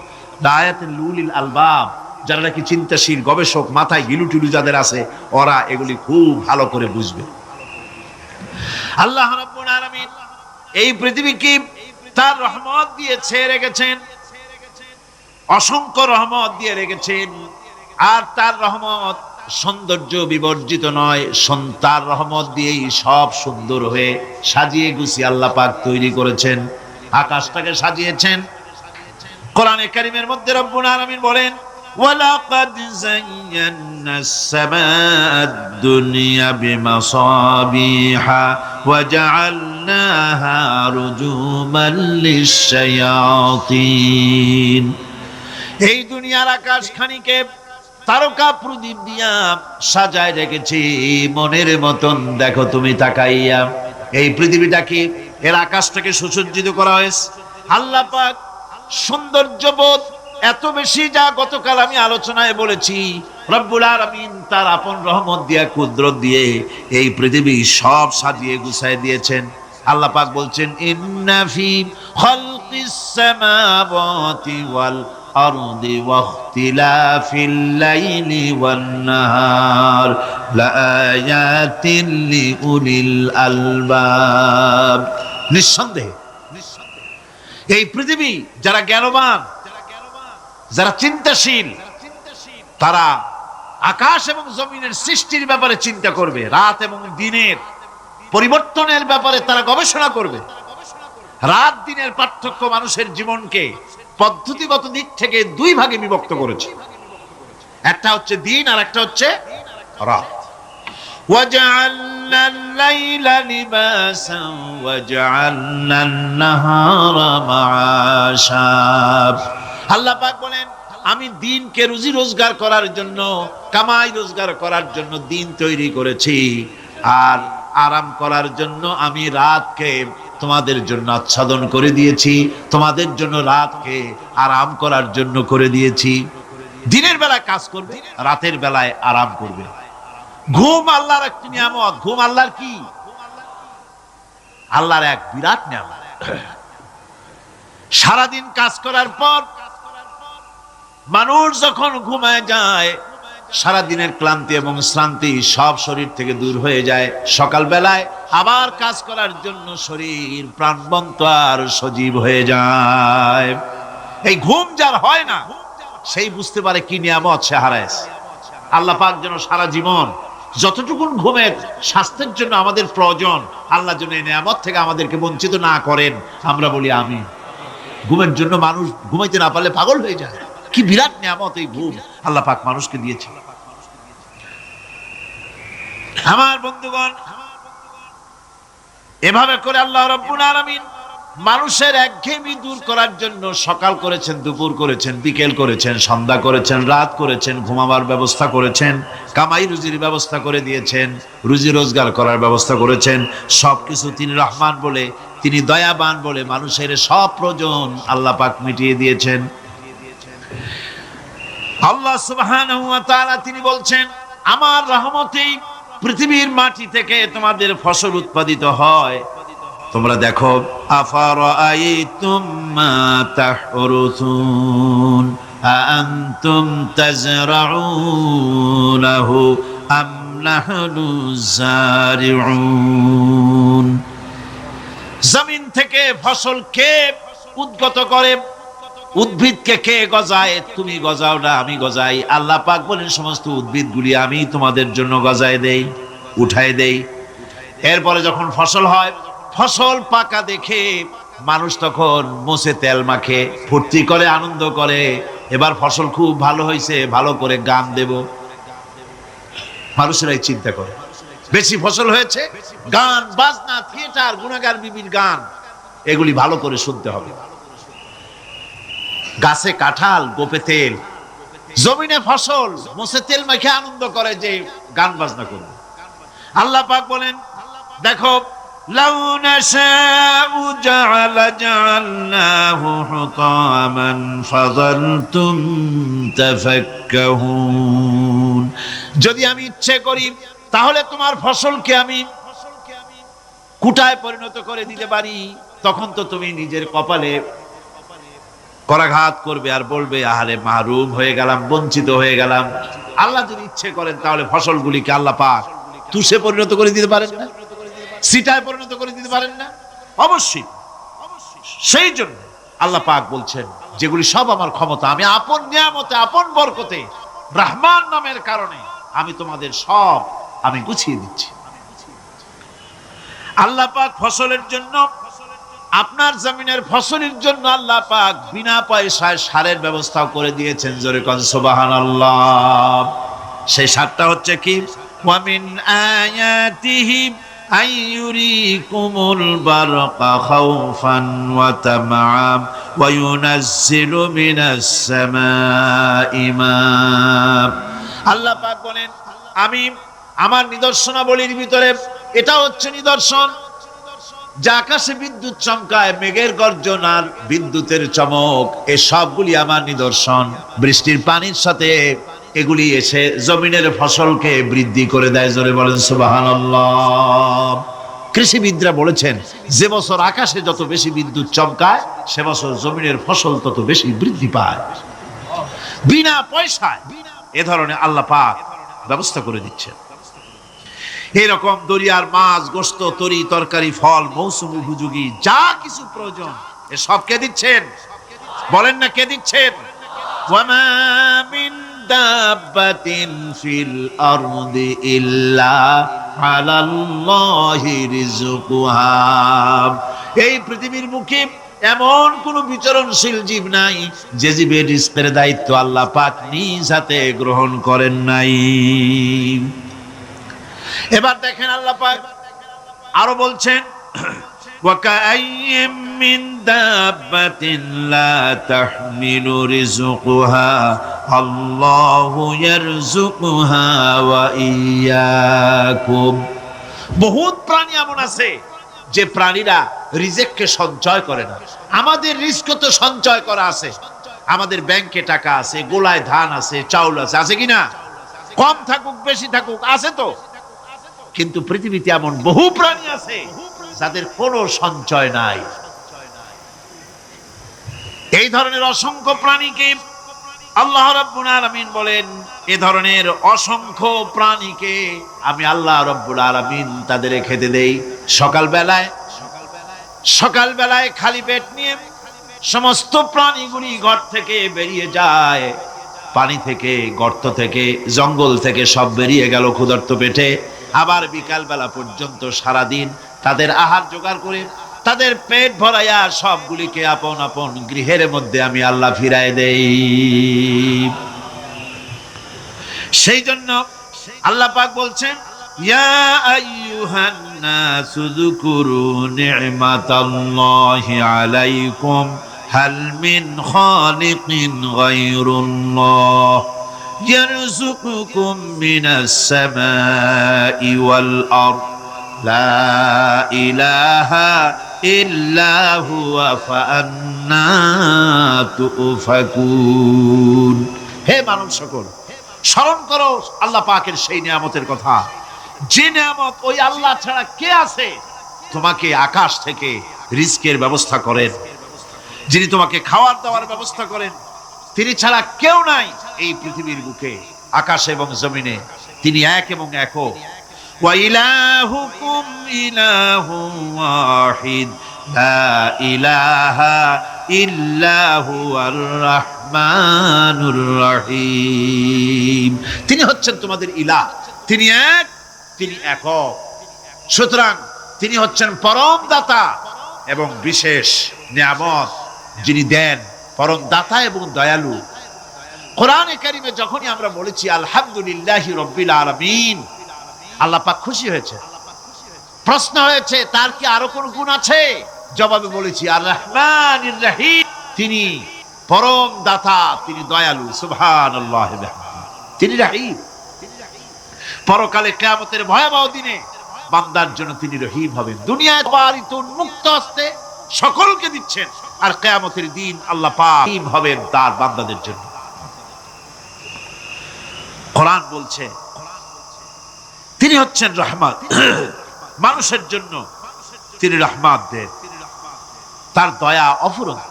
লা আয়াতিন লিউলিল আলবাব, যারা নাকি চিন্তাশীল, গবেষক, মাথায় গিলুটিলু যাদের আছে, ওরা এগুলি খুব ভালো করে বুঝবে। আল্লাহ রাব্বুল আলামিন এই পৃথিবীকে তার রহমত দিয়ে ছেয়ে রেখেছেন, অসংখ্য রহমত দিয়ে রেখেছেন। আর তার রহমত সৌন্দর্য বিবর্জিত নয়, তার রহমত দিয়েই সব সুন্দর হয়ে সাজিয়ে গুছিয়ে আল্লাহ পাক তৈরি করেছেন। আকাশটাকে সাজিয়েছেন, কোরআনে কারীমের মধ্যে রব্বুল আলামিন বলেন, ওয়ালাকাদ যায়্যানা আস-সামাআদ দুনিয়া বিমাসাবিহা ওয়া জাআলনাহা রুজুমান লিশ-শায়াতিন। এই দুনিয়ার আকাশখানিকে তারকা প্রদীপ দিয়া সাজায় রেখেছি মনের মতন। দেখো তুমি তাকাইয়া, এই পৃথিবীটাকে, এর আকাশটাকে সুসজ্জিত করা হয়েছে। আল্লাহ পাক সৌন্দর্যবোধ এত বেশি, যা গতকাল আমি আলোচনায় বলেছি, রব্বুল আলামিন তার আপন রহমত দিয়া, কুদরত দিয়ে এই পৃথিবী সব সাজিয়ে গুছায় দিয়েছেন। আল্লাহ পাক বলছেন, ইন্না ফি খালকিস সামাওয়াতি ওয়াল আরদি ওয়াখতিলাফিল লাইলি ওয়ান নাহার লাআয়াতিন লিউলিল আলবাব। নিঃসন্দেহে এই পৃথিবী, যারা জ্ঞানবান, যারা চিন্তাশীল, তারা আকাশ এবং জমিনের সৃষ্টির ব্যাপারে চিন্তা করবে, রাত এবং দিনের পরিবর্তনের ব্যাপারে তারা গবেষণা করবে। রাত দিনের পার্থক্য মানুষের জীবনকে পদ্ধতিগত দিক থেকে দুই ভাগে বিভক্ত করেছে। একটা হচ্ছে দিন, আর একটা হচ্ছে রাত। وَجَعَلْنَا اللَّيْلَ لِبَاسًا وَجَعَلْنَا النَّهَارَ مَعَاشًا। আল্লাহ পাক বলেন, আমি দিনকে রুজি রোজগার করার জন্য, কামাই রোজগার করার জন্য দিন তৈরি করেছি, আর আরাম করার জন্য আমি রাতকে তোমাদের জন্য আচ্ছাদন করে দিয়েছি, তোমাদের জন্য রাতকে আরাম করার জন্য করে দিয়েছি। দিনের বেলায় কাজ করবে, রাতের বেলায় আরাম করবে। ঘুম আল্লাহর এক নিয়ামত। ঘুম আল্লাহর কি? আল্লাহর এক বিরাট নিয়ামত। সারাদিন কাজ করার পর মানুষ যখন ঘুমায় যায়, সারাদিনের ক্লান্তি এবং শ্রান্তি সব শরীর থেকে দূর হয়ে যায়। সকাল বেলায় আবার কাজ করার জন্য শরীর প্রাণবন্ত আর সজীব হয়ে যায়। এই ঘুম যার হয় না, সেই বুঝতে পারে কি নিয়ামত সে হারায়। আল্লাহ পাক যেন সারা জীবন যতটুকুন ঘুমের স্বাস্থ্যের জন্য আমাদের প্রয়োজন, আল্লাহ যেন এই নিয়ামত থেকে আমাদেরকে বঞ্চিত না করেন। আমরা বলি আমিন। ঘুমের জন্য মানুষ ঘুমাইতে না পারলে পাগল হয়ে যায়। কি বিরাট নিয়ামত এই ঘুম আল্লাহ পাক মানুষকে দিয়েছে। আমার বন্ধুগণ, এভাবে করে আল্লাহ রাব্বুল আলামিন মানুষের একঘেয়েমি দূর করার জন্য সকাল করেছেন, দুপুর করেছেন, বিকেল করেছেন, সন্ধ্যা করেছেন, রাত করেছেন, ঘুমাবার ব্যবস্থা করেছেন, কামাই রুজির ব্যবস্থা করে দিয়েছেন, রুজি রোজগার করার ব্যবস্থা করেছেন। সবকিছু তিনি রহমান বলে, তিনি দয়াবান বলে মানুষের সব প্রয়োজন আল্লাহ পাক মিটিয়ে দিয়েছেন। আল্লাহ সুবহানাহু ওয়া তাআলা তিনি বলছেন, আমার রহমতেই পৃথিবীর মাটি থেকে তোমাদের ফসল উৎপাদিত হয়। তোমরা দেখো, আফারাআইতুম মা তাহরুসুন আআনতুম তাজরাউনাহু আম নাহনু যারিউন। জমিন থেকে ফসল কে উদ্গত করে? উদ্ভিদকে কে গজায়? তুমি গজাও না, আমি গজাই। আল্লাহ পাক বলেন, সমস্ত উদ্ভিদগুলি আমি তোমাদের জন্য গজায় দেই, উঠায় দেই। এরপরে যখন ফসল হয়, ফসল পাকা দেখে মানুষ তখন মোষে তেল মাখে, ফুর্তি করে, আনন্দ করে। এবার ফসল খুব ভালো হয়েছে, ভালো করে গান দেব। মানুষেরাই চিন্তা করে, বেশি ফসল হয়েছে, গান বাজনা, থিয়েটার, গুনাগার বিবির গান, এগুলি ভালো করে শুনতে হবে। গাছে কাঁঠাল, গোপে তেল, জমিনে ফসল, মোষে তেল মাখে আনন্দ করে যে গান বাজনা করবে। আল্লাহ পাক বলেন, দেখো, লাউ নাশাউ জাআলনাহু হুতামান ফাযালতুম তাফাক্কাহুন। যদি আমি ইচ্ছে করি তাহলে তোমার ফসলকে আমি কুটায় পরিণত করে দিতে পারি। তখন তো তুমি নিজের কপালে করাঘাত করবে আর বলবে, আহারে মাহরুম হয়ে গেলাম, বঞ্চিত হয়ে গেলাম। আল্লাহ যদি ইচ্ছে করেন তাহলে ফসলগুলিকে আল্লাহ পাক তুষে পরিণত করে দিতে পারেন না? সিটায় পরিণত করে দিতে পারেন না? অবশ্যই। সেই জন্য আল্লাহ পাক বলছেন, যেগুলি সব আমার ক্ষমতা, আমি আপন নিয়ামতে, আপন বরকতে, রহমান নামের কারণে আমি তোমাদের সব আমি গুছিয়ে দিচ্ছি। আল্লাহ পাক ফসলের জন্য আপনার জমিনের ফসলের জন্য আল্লাহ পাক বিনা পয়সায় সারের ব্যবস্থা করে দিয়েছেন। জোরে কোন সুবহানাল্লাহ। সেই সারটা হচ্ছে কি? ওয়া মিন আয়াতিহি আইয়ুরিকুমুল বারকা খাউফান ওয়া তামআম ওয়া ইউনাজ্জিলু মিনাস সামাই মা। আল্লাহ পাক বলেন, আমি আমার নিদর্শনাবলীর ভিতরে এটা হচ্ছে নিদর্শন, যে আকাশে বিদ্যুৎ চমকায়, মেঘের গর্জন আর বিদ্যুতের চমক, এ সবগুলি আমার নিদর্শন। বৃষ্টির পানির সাথে এগুলি এসে জমিনের ফসলকে বৃদ্ধি করে দেয়। জোরে বলেন সুবহানাল্লাহ। কৃষিবিদরা বলেছেন, যে বছর আকাশে যত বেশি বিদ্যুৎ চমকায়, সে বছর জমিনের ফসল তত বেশি বৃদ্ধি পায়। বিনা পয়সায় এ ধরনের আল্লাহ পাক ব্যবস্থা করে দিচ্ছেন। এরকম দরিয়ার মাছ, গোশত, তরি তরকারি, ফল, মৌসুম উপযোগী যা কিছু প্রয়োজন, এ সব কে দিচ্ছেন? বলেন না কে দিচ্ছেন? ওয়ামা মিন দাব্বাতিন ফিল আরদি ইল্লা আলাল্লাহি রিজকুহা। এই পৃথিবীর মুখে এমন কোন বিচরণশীল জীব নাই যে জীবের রিজকের দায়িত্ব আল্লাহ পাক নিজ হাতে গ্রহণ করেন নাই। এবার দেখেন আল্লাহ পাক আরো বলছেন, ওয়াকাইয়্যিম মিন দাব্বাতিন লা তাহমিলু রিজকুহা আল্লাহু ইয়ারযুকুহা ওয়া ইয়্যাকুম। বহুত প্রাণী এমন আছে যে প্রাণীরা রিজেককে সঞ্চয় করে না। আমাদের রিজক তো সঞ্চয় করা আছে, আমাদের ব্যাংকে টাকা আছে, গোলায় ধান আছে, চাউল আছে, আছে কিনা? কম থাকুক বেশি থাকুক আছে তো। কিন্তু পৃথিবীতে এমন বহু প্রাণী আছে যাদের কোনো সঞ্চয় নাই। এই ধরনের অসংখ্য প্রাণীকে আল্লাহ রাব্বুল আলামিন বলেন, এ ধরনের অসংখ্য প্রাণীকে আমি আল্লাহ রাব্বুল আলামিন তাদের খেতে দেই। সকালবেলায় খালি পেট নিয়ে সমস্ত প্রাণীগুলি ঘর থেকে বেরিয়ে যায়, পানি থেকে, গর্ত থেকে, জঙ্গল থেকে সব বেরিয়ে গেল ক্ষুধার্ত পেটে। আবার বিকাল বেলা পর্যন্ত সারাদিন তাদের আহার জোগাড় করে তাদের পেট ভরাইয়া সবগুলিকে আপন আপন গৃহের মধ্যে আমি আল্লাহ ফিরায় দেই। সেই জন্য আল্লাহ পাক বলছেন, ইয়া আইয়ুহান নাসু যকুরু নি'মাতাল্লাহি আলাইকুম হাল মিন খালিকিন গায়রুল্লাহ يرزقكم من السماء والأرض لا إله إلا هو فأنا تؤفكون। হে মানব সকল, স্মরণ করো আল্লাহ পাকের সেই নিয়ামতের কথা, যে নিয়ামত ওই আল্লাহ ছাড়া কে আছে? তোমাকে আকাশ থেকে রিজকের ব্যবস্থা করেন, যিনি তোমাকে খাওয়ার দাওয়ার ব্যবস্থা করেন, তিনি ছাড়া কেউ নাই এই পৃথিবীর বুকে, আকাশে এবং জমিনে। তিনি এক এবং একক। ওয়া ইলাহুকুম ইলাহুন ওয়াহিদ লা ইলাহা ইল্লা হুয়ার রাহমানুর রহিম। তিনি হচ্ছেন তোমাদের ইলাহ, তিনি এক, তিনি একক। সুতরাং তিনি হচ্ছেন পরম দাতা এবং বিশেষ নিয়ামত যিনি দেন, পরম দাতা এবং দয়ালু। কোরআনে কারিমে যখনই আমরা বলেছি আলহামদুলিল্লাহি রাব্বিল আলামিন, আল্লাহ পাক খুশি হয়েছে। প্রশ্ন হয়েছে তার কি আরো কোন গুণ আছে? জবাবে বলেছি আর রহমানির রহিম, তিনি পরম দাতা, তিনি দয়ালু। সুবহানাল্লাহ, তিনি রহিম। পরকালে কিয়ামতের ভয়াবহ দিনে বান্দার জন্য তিনি রহিম হবেন। দুনিয়ায় বারিত মুক্ত হস্তে সকলকে দিচ্ছেন, আর কিয়ামতের দিন আল্লাহ পাক রহিম হবেন তার বান্দাদের জন্য। কোরআন বলছে তিনি হচ্ছেন রহমত, মানুষের জন্য তিনি রহমত দেন। তার দয়া অফুরন্ত,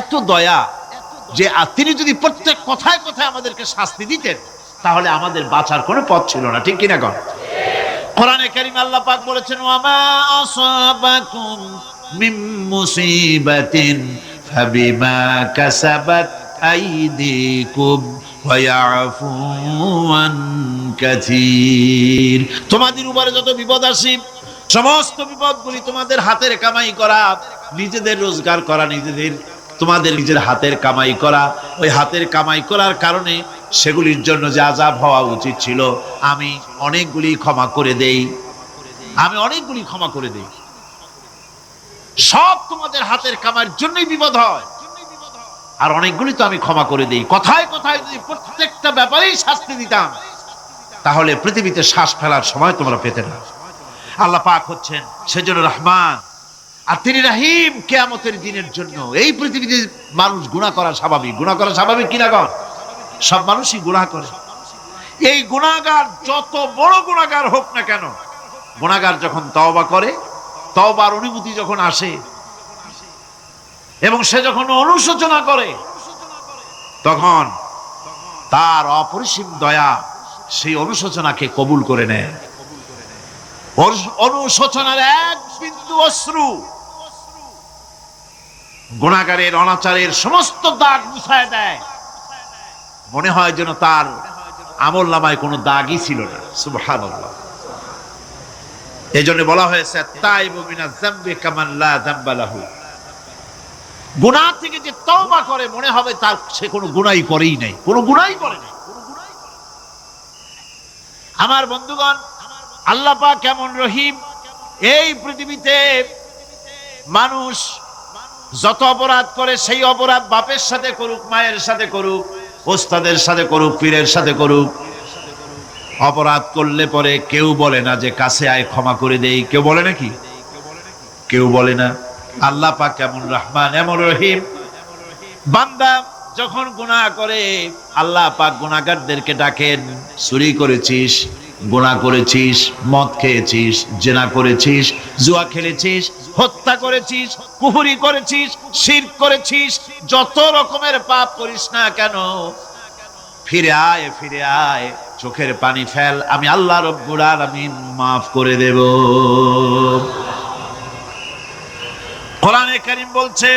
এত দয়া যে তিনি যদি প্রত্যেক কথায় কথায় আমাদেরকে শাস্তি দিতেন তাহলে আমাদের বাঁচার কোনো পথ ছিল না। ঠিক কিনা কন? কোরআনে কারীম আল্লাহ পাক বলেছেন, ওয়ামা আসাবাকুম মিন মুসিবাতিন ফাবিমা কাসাবাত আইদিকুম ওয়া ইয়াফু আন কাসীর। তোমাদের উপরে যত বিপদ আসে সমস্ত বিপদগুলি তোমাদের হাতের কামাই করা, নিজেদের রোজগার করা, তোমাদের নিজের হাতের কামাই করা, ওই হাতের কামাই করার কারণে সেগুলির জন্য যে আযাব হওয়া উচিত ছিল আমি অনেকগুলি ক্ষমা করে দেই, সব তোমাদের হাতের কামাইয়ের জন্যই বিপদ হয়, আর অনেকগুলি তো আমি ক্ষমা করে দেই। কথায় কথায় যদি প্রত্যেকটা ব্যাপারেই শাস্তি দিতাম তাহলে পৃথিবীতে শ্বাস ফেলার সময় তোমরা পেতে না। আল্লাহ পাক হচ্ছেন সেজন্য রহমান, আর তিনি রহিম। কিয়ামতের দিনের জন্য এই পৃথিবীতে মানুষ গুনাহ করা স্বাভাবিক, কিনা কর, সব মানুষই গুনাহ করে। এই গুনাহগার যত বড় গুনাহগার হোক না কেন, গুনাহগার যখন তওবা করে, তওবার অনুভূতি যখন আসে এবং সে যখন অনুশোচনা করে, তখন তার অপরিসীম দয়া সেই অনুশোচনাকে কবুল করে নেয়। অনুশোচনার এক বিন্দু অশ্রু গুনাহগারের অনাচারের সমস্ত দাগ মুছায় দেয়, মনে হয় যেন তার আমল নামায় কোনো দাগই ছিল না। সুবহানাল্লাহ। এই জন্য বলা হয়েছে তাইবু মিনাজ যামবি কামান লা যামবা লাহু। গুনাহ থেকে যে তওবা করে মনে হবে তার সে কোনো গুনাহই করেই নাই, আমার বন্ধুগণ, আল্লাহ পাক কেমন রহিম। এই পৃথিবীতে মানুষ যত অপরাধ করে সেই অপরাধ বাপের সাথে করুক, মায়ের সাথে করুক, ওস্তাদের সাথে করুক, পীরের সাথে করুক, অপরাধ করলে পরে কেউ বলে না যে কাছে আয় ক্ষমা করে দেই। কেউ বলে নাকি? কেউ বলে না। আল্লাহ পাক কেমন রহমান, এমন রহিম। বান্দা যখন গুনাহ করে আল্লাহ পাক গুনাহগারদেরকে ডাকেন, চুরি করেছিস, গুনাহ করেছিস, মদ খেয়েছিস, জিনা করেছিস, জুয়া খেলেছিস, হত্যা করেছিস, কুফরি করেছিস, শিরক করেছিস, যত রকমের পাপ করিস না কেন, ফিরে আয়, চোখের পানি ফেল, আমি আল্লাহ রব্বুল আলামিন মাফ করে দেব। কোরআনে কারীম বলছে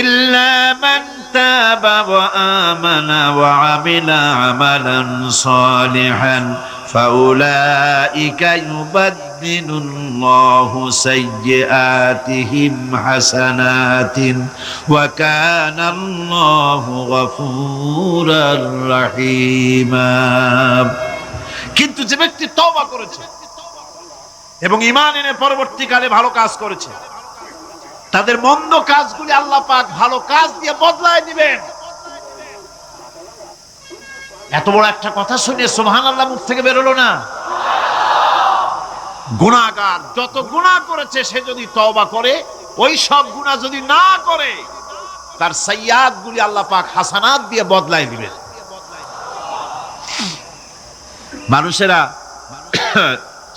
ইল্লা মান তাবা ওয়া আমানা ওয়া আমিলা আমালান সালিহান ফাউলাইকা ইউবাদদিলুল্লাহু সাইয়্যাতিহিম হাসানাতিন ওয়া কানাল্লাহু গফুরার রহিমা। কিন্তু যে ব্যক্তি তওবা করেছে এবং ঈমান এনে পরবর্তীকালে ভালো কাজ করেছে, তাদের মন্দ কাজগুলি আল্লাহ পাক ভালো কাজ দিয়ে বদলায় দিবেন। এত বড় একটা কথা শুনে সুবহানাল্লাহ মুখ থেকে বের হলো না? গুনাহগার যত গুনাহ করেছে সে যদি তওবা করে, ওই সব গুনাহ যদি না করে, তার সাইয়্যাতগুলি আল্লাহ পাক হাসানাত দিয়ে বদলায় দিবেন। মানুষেরা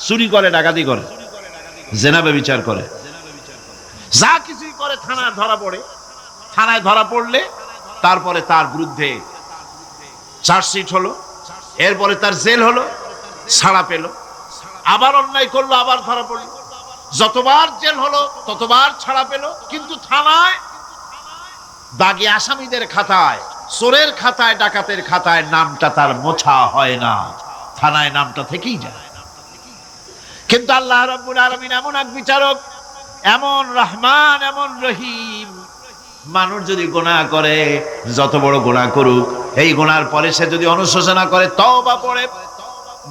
চুরি করে, ডাকাতি করে, জিনা ব্যভিচার করে, যা কিছুই করে থানায় ধরা পড়ে। থানায় ধরা পড়লে তারপরে তার বিরুদ্ধে চার্জশিট হলো, এরপরে তার জেল হলো, ছাড়া পেল, আবার অন্যায় করলো, আবার ধরা পড়ল, যতবার জেল হলো ততবার ছাড়া পেল, কিন্তু থানায় দাগী আসামিদের খাতায়, চোরের খাতায়, ডাকাতের খাতায় নামটা তার মোছা হয় না, থানায় নামটা থেকেই যায়। কিন্তু আল্লাহ রাব্বুল আলামিন এমন এক বিচারক, এমন রহমান, এমন রহিম। মানুষ যদি গুনাহ করে, যত বড় গুনাহ করুক, এই গুনার পরে সে যদি অনুশোচনা করে, তওবা পড়ে,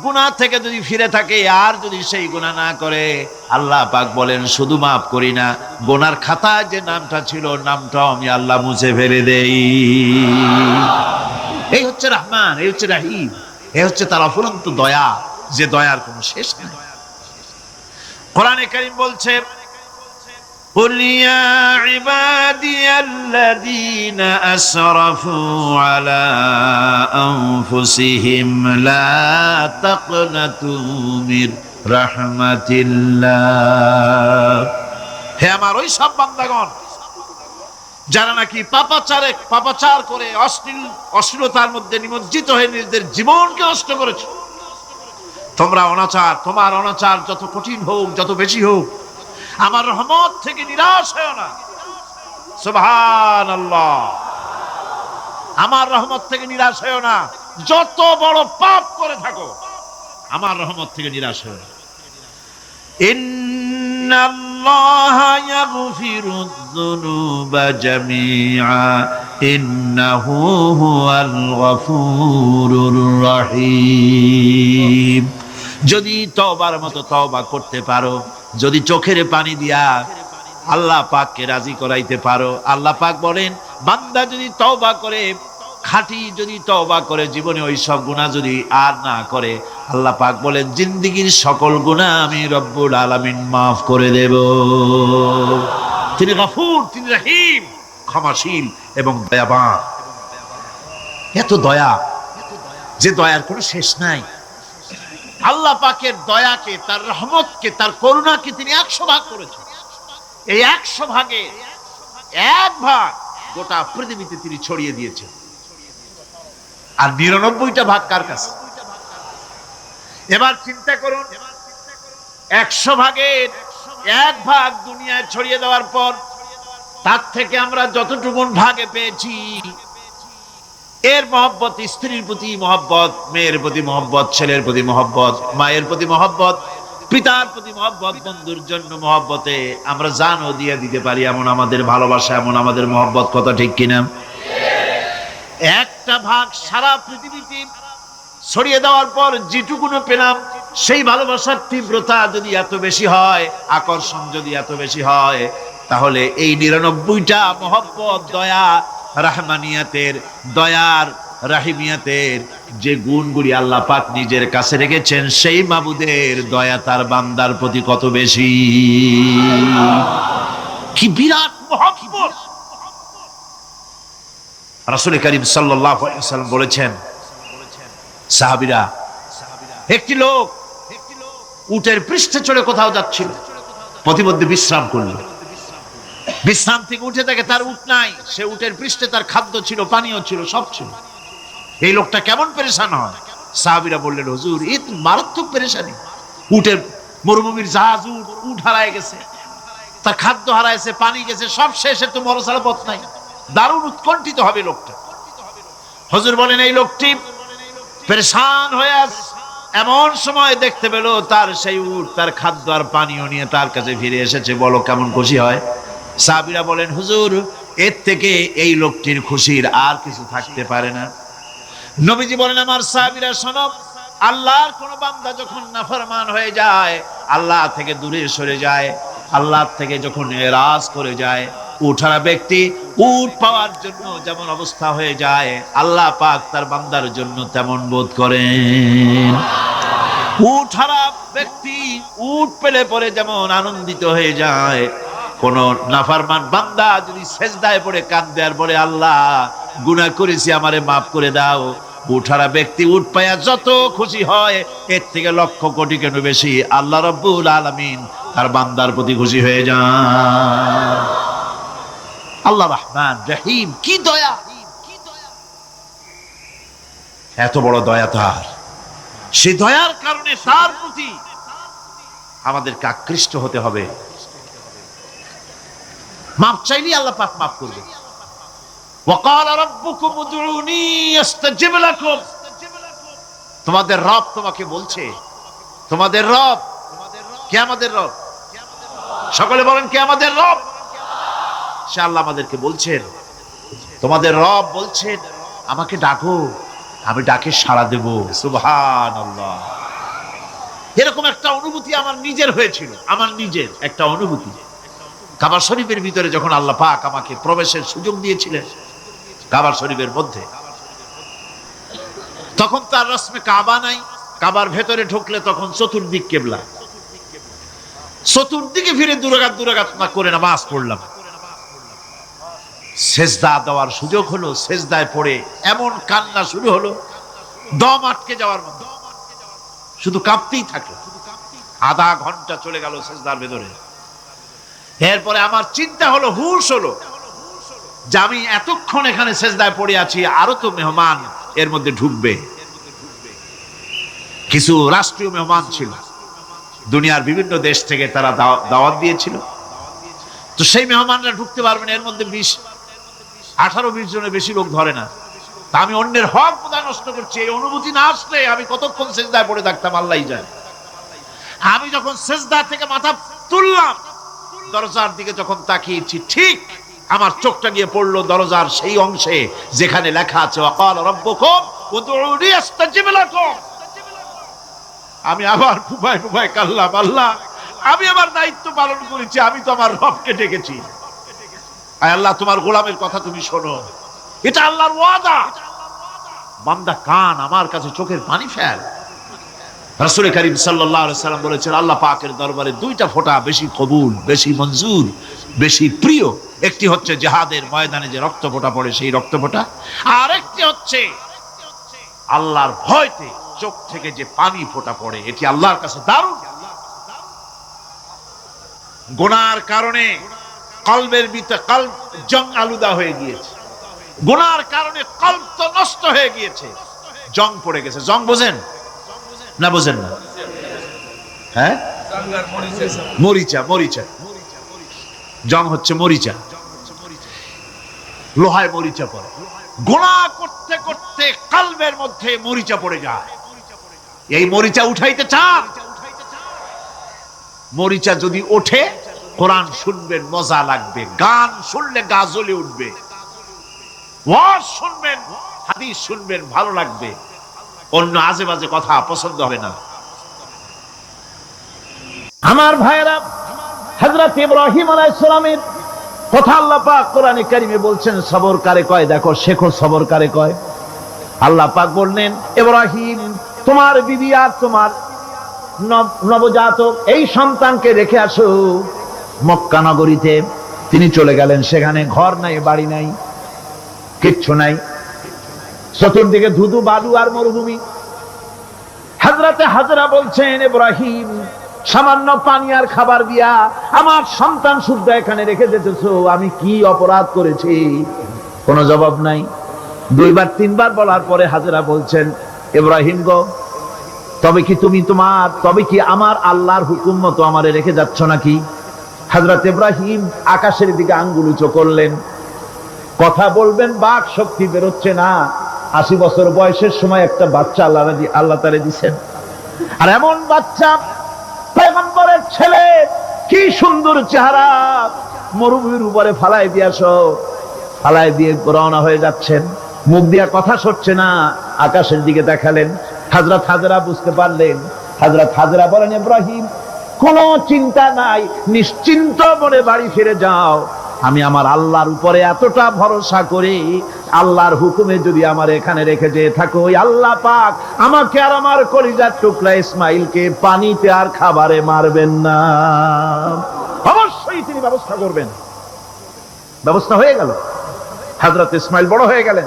গুনাহ থেকে যদি ফিরে থাকে, আর যদি সেই গুনাহ না করে, আল্লাহ পাক বলেন শুধু মাফ করি না, গুনার খাতায় যে নামটা ছিল নামটাও আমি আল্লাহ মুছে ফেলে দেই। এই হচ্ছে রহমান, এই হচ্ছে রহিম, এই হচ্ছে তার অফুরন্ত দয়া, যে দয়ার কোনো শেষ নেই। কোরআনে কারীম বলছে قل يا عبادي الذين أسرفوا على أنفسهم لا تقنطوا من رحمة الله। হে আমার ওই সব বান্দাগণ যারা নাকি পাপাচার করে অশ্লীলতার মধ্যে নিমজ্জিত হয়ে নিজেদের জীবনকে নষ্ট করেছে, তোমার অনাচার যত কঠিন হোক, যত বেশি হোক, আমার রহমত থেকে নিরাশ হয় না। সুবহানাল্লাহ। আমার রহমত থেকে নিরাশ হয় না, যত বড় পাপ করে থাকো আমার রহমত থেকে নিরাশ হয় না। ইন্নাল্লাহা ইয়াগফিরুয যুনুবা জামিআ ইন্নাহু হুয়াল গফুরুর রহিম। যদি তওবার মতো তওবা করতে পারো, যদি চোখের পানি দিয়া আল্লাহ পাককে রাজি করাইতে পারো, আল্লাহ পাক বলেন বান্দা যদি তওবা করে, খাঁটি যদি তওবা করে, জীবনে ওই সব গুনাহ যদি আর না করে, আল্লাহ পাক বলেন জিন্দেগীর সকল গুনাহ আমি রব্বুল আলামিন মাফ করে দেব। তিনি গফুর, তিনি রহিম, ক্ষমাশীল এবং দয়াবান। এত দয়া, যে দয়ার কোনো শেষ নাই। আল্লাহ পাকের দয়াকে, তার রহমতকে, তার করুণাকে তিনি 100 ভাগ করেছেন। এই 100 ভাগে 1 ভাগ গোটা পৃথিবীতে তিনি ছড়িয়ে দিয়েছেন। আর 99টা ভাগ কার কাছে? এবার চিন্তা করুন, 100 ভাগের 1 ভাগ দুনিয়ায় ছড়িয়ে দেওয়ার পর তার থেকে আমরা যতটুকুন ভাগে পেয়েছি, এর মহব্বত, স্ত্রীর প্রতি মহব্বত, মেয়ের প্রতি মহব্বত, ছেলের প্রতি মহব্বত, মায়ের প্রতি মহব্বত, পিতার প্রতি মহব্বত, বন্ধুর জন্য মহব্বতে আমরা জানও দিয়ে দিতে পারি, এমন আমাদের ভালোবাসা, এমন আমাদের মহব্বত। কথা ঠিক কিনা? 1টা ভাগ সারা পৃথিবীতে ছড়িয়ে দেওয়ার পর যেটুকুনো পেলাম, সেই ভালোবাসার তীব্রতা যদি এত বেশি হয়, আকর্ষণ যদি এত বেশি হয়, তাহলে এই 99টা মহব্বত, দয়া, রাহমানিয়াতের, দয়ার, রাহিমিয়াতের যে গুণগুলি আল্লাহ পাক নিজের কাছে রেখেছেন, সেই মাবুদের দয়া তার বান্দার প্রতি কত বেশি! কি বিরাট মহব্বত! রাসূল করিম সাল্লাল্লাহু আলাইহি ওয়াসাল্লাম বলেছেন, সাহাবীরা, একটি লোক উটের পৃষ্ঠে চড়ে কোথাও যাচ্ছিল, পথিমধ্যে বিশ্রাম করল। বিশ্রাম থেকে উঠে দেখে তার উট নাই। সে উটের পৃষ্ঠে তার খাদ্য ছিল, পানীয় ছিল, সব ছিল। এই লোকটা কেমন পেরেশান হয়। সাহাবীরা বললেন, হুজুর, এই তো মারাত্মক পেরেশানি। উটের মরুভূমির জাহাজ, উট হারায় গেছে, তার খাদ্য হারাইছে, পানি গেছে, সব শেষে তো মরা ছাড়া পথ নাই। দারুণ উৎকণ্ঠিত হবে লোকটা। হুজুর বলেন, এই লোকটি পেরেশান হয়ে আছে। এমন সময় দেখতে পেল তার সেই উট তার খাদ্য আর পানীয় নিয়ে তার কাছে ফিরে এসেছে। বলো কেমন খুশি হয়? সাহাবীরা বলেন, হুজুর, এর থেকে এই লোকটির খুশির আর কিছু থাকতে পারে না। নবীজি বলেন, আমার সাহাবীরা শোনো, আল্লাহর কোন বান্দা যখন নাফরমান হয়ে যায়, আল্লাহ থেকে দূরে সরে যায়, আল্লাহ থেকে যখন এরাজ করে যায়, উঠারা ব্যক্তি উট পাওয়ার জন্য যেমন অবস্থা হয়ে যায়, আল্লাহ পাক তার বান্দার জন্য তেমন বোধ করেন। উঠারা ব্যক্তি উট পেলে পরে যেমন আনন্দিত হয়ে যায়, কোন নাফরমান বান্দা যদি সেজদায় পড়ে কাঁদে আর বলে, আল্লাহ গুনাহ করেছি, আমারে মাফ করে দাও, উঠারা ব্যক্তি উট পায়া যত খুশি হয়, এর থেকে লক্ষ কোটি কেন বেশি আল্লাহ রাব্বুল আলামিন তার বান্দার প্রতি খুশি হয়ে যান। আল্লাহ রহমান রহিম, কি দয়া! এত বড় দয়া তার। সে দয়ার কারণে তার প্রতি আমাদেরকে আকৃষ্ট হতে হবে। মাফ চাইলে আল্লাহ পাক মাফ করবে। ওয়াকালা রাব্বুকুম উদউনি আস্তাজিব লাকুম। তোমাদের রব তোমাকে বলছে, তোমাদের রব কে? আমাদের রব। সকলে বলেন, কে আমাদের রব? সে আল্লাহ আমাদেরকে বলছেন, তোমাদের রব বলছেন, আমাকে ডাকো, আমি ডাকে সাড়া দেব। সুবহানাল্লাহ। এরকম একটা অনুভূতি আমার নিজের হয়েছিল, আমার নিজের একটা অনুভূতি। কাবা শরীফের ভিতরে যখন আল্লাহ পাক আমাকে প্রবেশের সুযোগ দিয়েছিলেন, কাবা শরীফের মধ্যে, তখন তার রসমে কাবা নাই। কাবার ভেতরে ঢুকলে তখন চতুর্দিক কিবলা, চতুর্দিকে ফিরে দুরাকাত না করে নামাজ পড়লাম। সেজদা দেওয়ার সুযোগ হলো, সেজদায় পড়ে এমন কান্না শুরু হলো, দম আটকে যাওয়ার মতো, শুধু কাঁপতেই থাকলো। আধা ঘন্টা চলে গেল সেজদার ভেতরে। এরপরে আমার চিন্তা হলো, হুশ হলো যে আমি এতক্ষণ এখানে সেজদায় পড়ে আছি, আরো তো মেহমান এর মধ্যে ঢুকবে। কিছু রাষ্ট্রীয় মেহমান ছিল, দুনিয়ার বিভিন্ন দেশ থেকে তারা দাওয়াত দিয়েছিল। তো সেই মেহমানরা ঢুকতে পারবে না, এর মধ্যে 18-20 জনের বেশি লোক ধরে না। তা আমি অন্যের হক বোধহয় নষ্ট করছি, এই অনুভূতি না আসলে আমি কতক্ষণ সেজদায় পড়ে থাকতাম আল্লাহই জানে। আমি যখন সেজদা থেকে মাথা তুললাম, দরজার দিকে যখন তাকিয়েছি, ঠিক আমার চোখটা গিয়ে পড়লো দরজার সেই অংশে যেখানে লেখা আছে ওয়াকালা রাব্বুকুম উদউনি আস্তাজিব লাকুম। আমি আবার ফুফায় কাল্লাম, আল্লাহ আমি আমার দায়িত্ব পালন করেছি, আমি তো আমার রবকে ডেকেছি। আয় আল্লাহ, তোমার গোলামের কথা তুমি শোনো, এটা আল্লাহর ওয়াদা। বান্দা কান, আমার কাছে চোখের পানি ফেল। রাসূল করিম সাল্লাল্লাহু আলাইহি সাল্লাম বলেছেন, আল্লাহ পাকের দরবারে দুইটা ফোঁটা বেশি কবুল, বেশি মঞ্জুর, বেশি প্রিয়। একটি হচ্ছে জিহাদের ময়দানে যে রক্ত ফোঁটা পড়ে সেই রক্ত ফোঁটা, আর একটি হচ্ছে আল্লাহর ভয়তে চোখ থেকে যে পানি ফোঁটা পড়ে, এটি আল্লাহর কাছে দারুণ। গুনার কারণে কলবের ভিতরে কলব জং আলুদা হয়ে গিয়েছে, গুনার কারণে কলব তো নষ্ট হয়ে গিয়েছে, জং পড়ে গেছে। জং বোঝেন না? বোঝেন না? হ্যাঁ, মরিচা। মরিচা জং হচ্ছে মরিচা, লোহায় মরিচা পড়ে। গুনাহ করতে করতে কলবের মধ্যে মরিচা পড়ে যায়। এই মরিচা উঠাইতে চান? মরিচা যদি ওঠে, কোরআন শুনবেন মজা লাগবে, গান শুনলে গা জ্বলে উঠবে, ওয়াজ শুনবেন, হাদিস শুনবেন, ভালো লাগবে, অন্য আজে বাজে কথা পছন্দ হবে না।
আমার ভাইরা, হযরত ইব্রাহিম আলাইহিস সালামের কথা আল্লাহ পাক কোরআনে কারিমে বলছেন, সবর কারে কয়, দেখো শেখো সবর কারে কয়। আল্লাহ পাক বললেন, ইব্রাহিম তোমার বিবি আর তোমার নবজাতক এই সন্তানকে রেখে আসো মক্কা নগরীতে। তিনি চলে গেলেন, সেখানে ঘর নাই, বাড়ি নাই, কিচ্ছু নাই, চতুর্দিকে ধুধু বালু আর মরুভূমি। হযরতে হাজরা বলছেন, ইব্রাহিম সামান্য পানি আর খাবার দিয়া আমার সন্তান শুদ্ধ এখানে রেখে যেতেছো, আমি কি অপরাধ করেছি? কোনো জবাব নাই। দুইবার তিনবার বলার পরে হাজরা বলছেন, ইব্রাহিম গো, তবে কি আমার আল্লাহর হুকুম মতো আমারে রেখে যাচ্ছ নাকি? হযরত ইব্রাহিম আকাশের দিকে আঙ্গুল উঁচু করলেন। কথা বলবেন, বাক শক্তি বেরোচ্ছে না। 80 বছর বয়সের সময় একটা বাচ্চা আল্লাহ তারে দিচ্ছেন, আর এমন বাচ্চা পয়গম্বরের ছেলে, কি সুন্দর চেহারা, মরুভূমির উপরে ফালাই দিয়ে রওনা হয়ে যাচ্ছেন, মুখ দিয়া কথা সরছে না, আকাশের দিকে দেখালেন। হযরত হাজরা বুঝতে পারলেন। হযরত হাজরা বলেন, ইব্রাহিম কোনো চিন্তা নাই, নিশ্চিন্ত মনে বাড়ি ফিরে যাও। আমি আমার আল্লাহর উপরে এতটা ভরসা করি, আল্লাহর হুকুমে যদি আমার এখানে রেখে যেয়ে থাকো, ওই আল্লাহ পাক আমাকে আর আমার কলিজার টুকরা ইসমাইলকে পানিতে আর খাবারে মারবেন না, অবশ্যই তিনি ব্যবস্থা করবেন। ব্যবস্থা হয়ে গেল। হযরত ইসমাইল বড় হয়ে গেলেন।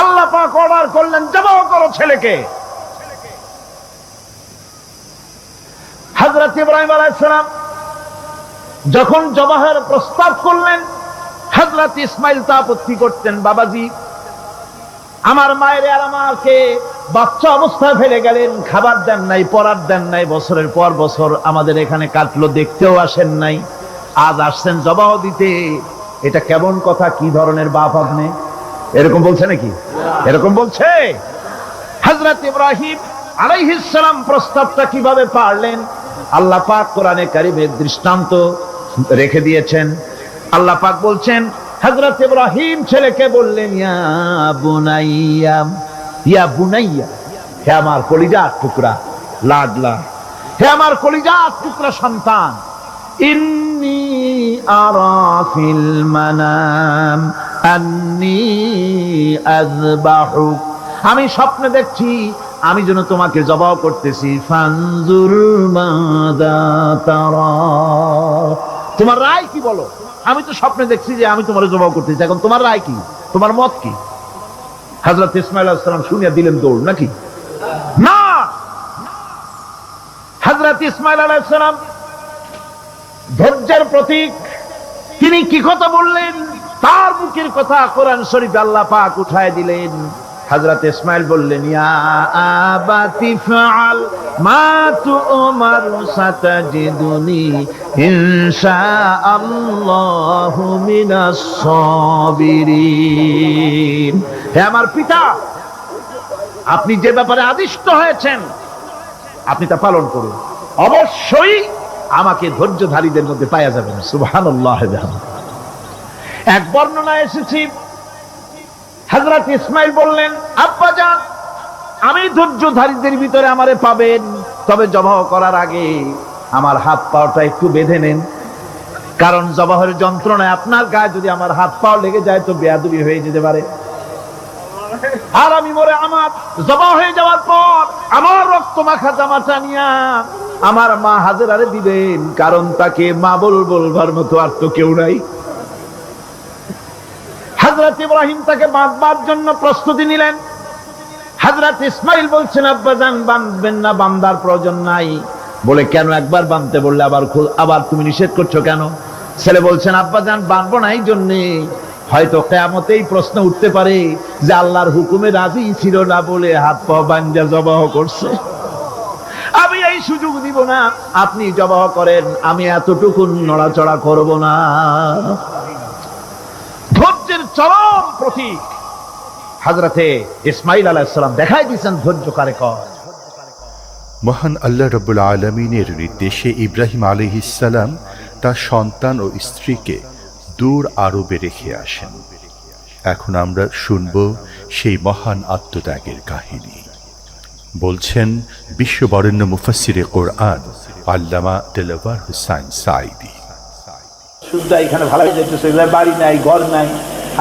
আল্লাহ পাক অর্ডার করলেন, জবাহ করো ছেলেকে। হযরত ইব্রাহিম আলাইহিস সালাম যখন জবাহের প্রস্তাব করলেন, হযরত ইসমাইল তা আপত্তি করতেন, বাবাজি আমার মায়ের আর আমাকে বাচ্চা অবস্থায় ফেলে গেলেন, খাবার দেন নাই, পরার দেন নাই, বছরের পর বছর আমাদের এখানে কাটলো, দেখতেও আসেন নাই, আজ আসছেন জবাহ দিতে। এটা কেমন কথা? কি ধরনের বাপ আপনি? এরকম বলছে নাকি? এরকম বলছে? হযরত ইব্রাহিম আলাইহিস সালাম প্রস্তাবটা কিভাবে পারলেন? আল্লাহ পাক কোরআনে কারিমে দৃষ্টান্ত রেখে দিয়েছেন। আল্লাহ পাক বলছেন, হযরত ইব্রাহিম ছেলেকে বললেন, ইয়া বুনাইয়া, হে আমার কলিজার টুকরা লাডলা, হে আমার কলিজার টুকরা সন্তান, ইন্নী আরা ফিল মানাম আন্নী আযবাহুক, আমি স্বপ্নে দেখছি আমি যেন তোমাকে জবাহ করতেছি। ফানজুর মাযা তারা, তোমার রায় কি বলো? আমি তো স্বপ্নে দেখছি যে আমি তোমার জবাহ করতেছি, এখন তোমার রায় কি, তোমার মত কি? হযরত ইসমাঈল আলাইহিস সালাম শুনিয়া দিলেন দৌড়, নাকি না? হযরত ইসমাঈল আলাইহিস সালাম ধৈর্যের প্রতীক, তিনি কি কথা বললেন? তার মুখের কথা কোরআন শরীফে আল্লাহ পাক উঠায় দিলেন। হযরত ইসমাঈল বললেন, ইয়া আবাতি ফাআল মা তু'মারু সাতাজিদুনি ইনশাআল্লাহু মিনাস সাবিরিন, হে আমার পিতা, আপনি যে ব্যাপারে আদিষ্ট হয়েছেন আপনি তা পালন করুন, অবশ্যই আমাকে ধৈর্যধারীদের মধ্যে পাওয়া যাবে না। সুবহানাল্লাহ। এক বর্ণনা এসেছি, হযরত ইসমাইল বললেন, আব্বাজান আমি ধৈর্যধারীদের ভিতরে আমারে পাবেন, তবে জবাহ করার আগে আমার হাত পাটা একটু বেঁধে নেন, কারণ জবাহের যন্ত্রণায় আপনার গায়ে যদি আমার হাত পাও লেগে যায় তো বেয়াদবি হয়ে যেতে পারে। আর আমি মরে আমার জবাহ হয়ে যাওয়ার পর আমার রক্ত মাখা জামাটা নিয়া আমার মা হাজেরারে দিবেন, কারণ তাকে মা বলবার মতো আর তো কেউ নাই। হযরত ইব্রাহিম তাকে বাঁধবার জন্য প্রস্তুতি নিলেন। হযরত ইসমাইল বলছেন, আব্বাজান বাঁধবেন না, বান্দার প্রয়োজন নাই। বলে কেন? একবার বাঁধতে বললে আবার তুমি নিষেধ করছো কেন? ছেলে বলছেন, আব্বাজান বাঁধবো না এই জন্যে, হয়তো কিয়ামতেই প্রশ্ন উঠতে পারে যে আল্লাহর হুকুমে রাজি ছিল না বলে হাত পা বাঁধা জবাহ করছে। আমি এই সুযোগ দিব না, আপনি জবাহ করেন, আমি এতটুকু নড়াচড়া করব না। ধৈর্যের চরম প্রতীক হযরতে ইসমাইল আলাইহিস সালাম দেখাই দিয়েছেন ধৈর্য কারে কয়।
মহান আল্লাহ রাব্বুল আলামিনের নির্দেশে ইব্রাহিম আলাইহিস সালাম তার সন্তান ও স্ত্রীকে দূর আরবে রেখে আসেন। এখন আমরা শুনব সেই মহান আত্মত্যাগের কাহিনী। বলছেন বিশ্ববরেণ্য মুফাসসিরে কোরআন আল্লামা দেলাওয়ার হোসাইন সাঈদী।
শুনতে এখানে ভালো হয়ে যাচ্ছে, বাড়ি নাই, ঘর নাই,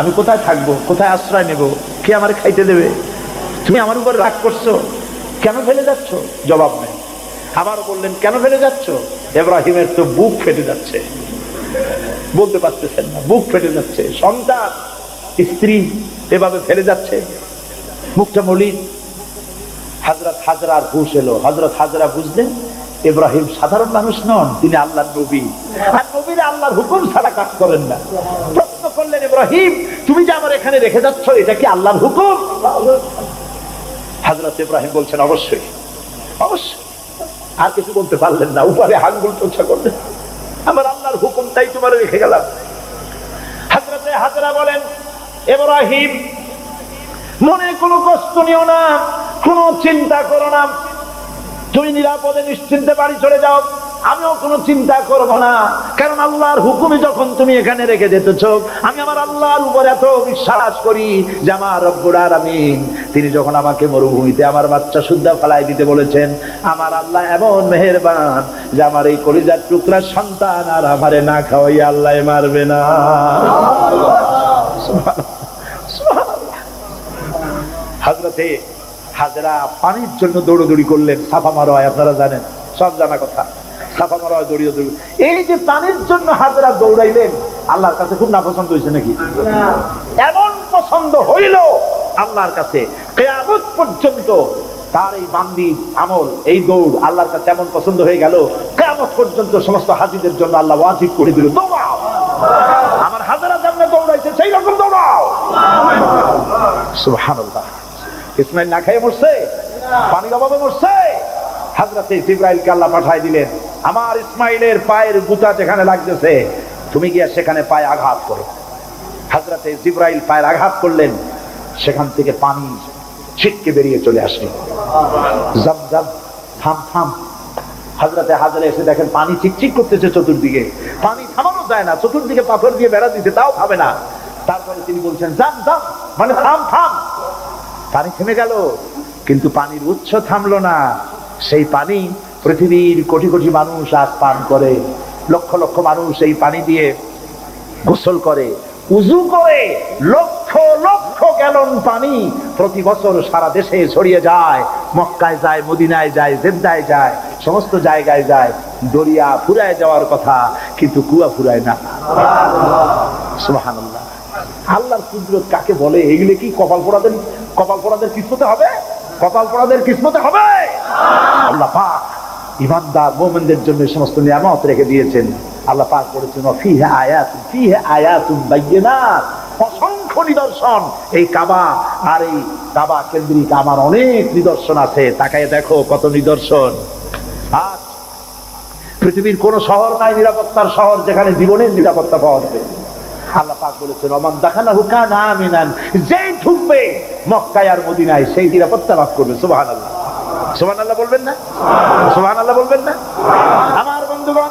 আমি কোথায় থাকবো, কোথায় আশ্রয় নেব, কে আমার খাইতে দেবে? তুমি আমার উপর রাগ করছো, কেন ফেলে যাচ্ছ? জবাব নেই। আবার বললেন, কেন ফেলে যাচ্ছ? ইব্রাহিমের তো বুক ফেটে যাচ্ছে, বলতে পারতেছেন না, বুক ফেটে যাচ্ছে। সন্তান স্ত্রী এভাবে ফেলে যাচ্ছে, মুখটা মলিন। হযরত হাজরার হুঁশ এলো। হযরত হাজরা বুঝলেন ইব্রাহিম সাধারণ মানুষ নন, তিনি আল্লাহর নবী, আর নবীরা আল্লাহর হুকুম ছাড়া কাজ করেন না। প্রশ্ন করলেন, ইব্রাহিম তুমি যে আমার এখানে রেখে যাচ্ছ, এটা কি আল্লাহর হুকুম? হযরত ইব্রাহিম বলছেন, অবশ্যই অবশ্যই। আর কিছু বলতে পারলেন না, উপরে আঙ্গুল টোছা করলেন, আমার আল্লাহর হুকুম, তাই তোমার রেখে গেলাম। হযরত হাজরা বলেন, ইব্রাহিম মনে কোনো কষ্ট নিও না, কোনো চিন্তা করো না, তুমি নিরাপদে নিশ্চিন্তে বাড়ি চলে যাও, আমিও কোনো চিন্তা করব না, কারণ আল্লাহর হুকুমে যখন তুমি এখানে রেখে যেতেছ, আমি আমার আল্লাহর উপর এত বিশ্বাস করি যে আমার রব্বুল আলামিন তিনি যখন আমাকে মরুভূমিতে আমার বাচ্চা সুদ্ধা ফেলাই দিতে বলেছেন, আমার আল্লাহ এমন মেহেরবান যে আমার এই কলিজার টুকরা সন্তান আর আমারে না খাওয়াই আল্লাহ মারবে না। হযরতে হাজরা পানির জন্য দৌড়দৌড়ি করলেন। সাফা মারোয়া আপনারা জানেন, সব জানা কথা, সাফা মারোয়া দৌড়িয়ে দৌড়ি। এই যে পানির জন্য হাজরা দৌড়াইলেন, আল্লাহর কাছে খুব নাপছন্দ হয়েছে নাকি? এমন পছন্দ হইল আল্লাহর কাছে, কিয়ামত পর্যন্ত তার এই বান্দির আমল, এই দৌড় আল্লাহর কাছে এমন পছন্দ হয়ে গেল, কিয়ামত পর্যন্ত সমস্ত হাজীদের জন্য আল্লাহ ওয়াজিব করে দিল, দৌড়াও, আমার হাজরা যেমন দৌড়াইছে সেই রকম দৌড়াও। সুবহানাল্লাহ। ইসমাইল না খেয়ে মরছে, পানির অভাবে মরছে। হযরতে জিবরাইলকে আল্লাহ পাঠায় দিলেন, আমার ইসমাইলের পায়ের গুতা যেখানে লাগতেছে তুমি গিয়ে সেখানে পায়ে আঘাত করো। হযরতে জিবরাইল পায়ের আঘাত করলেন, সেখান থেকে পানি ছিটকে বেরিয়ে চলে আসলো। জমজম, থাম থাম। হযরতে হাজরা এসে দেখেন পানি চিকচিক করতেছে চতুর্দিকে, পানি থামানো যায় না, চতুর্দিকে পাথর দিয়ে বেড়া দিতে, তাও থামে না। তারপরে তিনি বলছেন, জাম জাম, মানে থাম থাম। পানি থেমে গেল, কিন্তু পানির উৎস থামলো না। সেই পানি পৃথিবীর কোটি কোটি মানুষ আজ পান করে, লক্ষ লক্ষ মানুষ এই পানি দিয়ে গোসল করে, উযু করে। লক্ষ লক্ষ গ্যালন পানি প্রতি বছর সারা দেশে ছড়িয়ে যায়, মক্কায় যায়, মদিনায় যায়, জেদ্দায় যায়, সমস্ত জায়গায় যায়। দরিয়া ফুরায় যাওয়ার কথা, কিন্তু কুয়া ফুরায় না। সুবহানাল্লাহ। আল্লাহর কুদরত কাকে বলে? এগুলো কি কপাল পোড়াদের কিসমতে হবে? কপাল পোড়াদের কিসমতে হবে? আল্লাহ পাক ঈমানদার মুমিনদের জন্য সমস্ত নিয়ামত রেখে দিয়েছেন। আল্লাহ পাক বলেছেন, ফিহা আয়াতুন বাইয়িনাত, অসংখ্য নিদর্শন। এই কাবা আর এই কাবা কেন্দ্রিক আমার অনেক নিদর্শন আছে, তাকায় দেখো কত নিদর্শন। আজ পৃথিবীর কোন শহর নাই নিরাপত্তার শহর যেখানে জীবনের নিরাপত্তা পাওয়া যাবে। আল্লাহ পাক বলেছেন, ওমান দাখালাহু কানা আমিনান, যেই ঢুকবে মক্কায় আর মদিনায় সেই নিরাপত্তা লাভ করবে। সুবহানাল্লাহ। সুবহানাল্লাহ বলবেন না? সুবহানাল্লাহ বলবেন না? আমার বন্ধুগণ,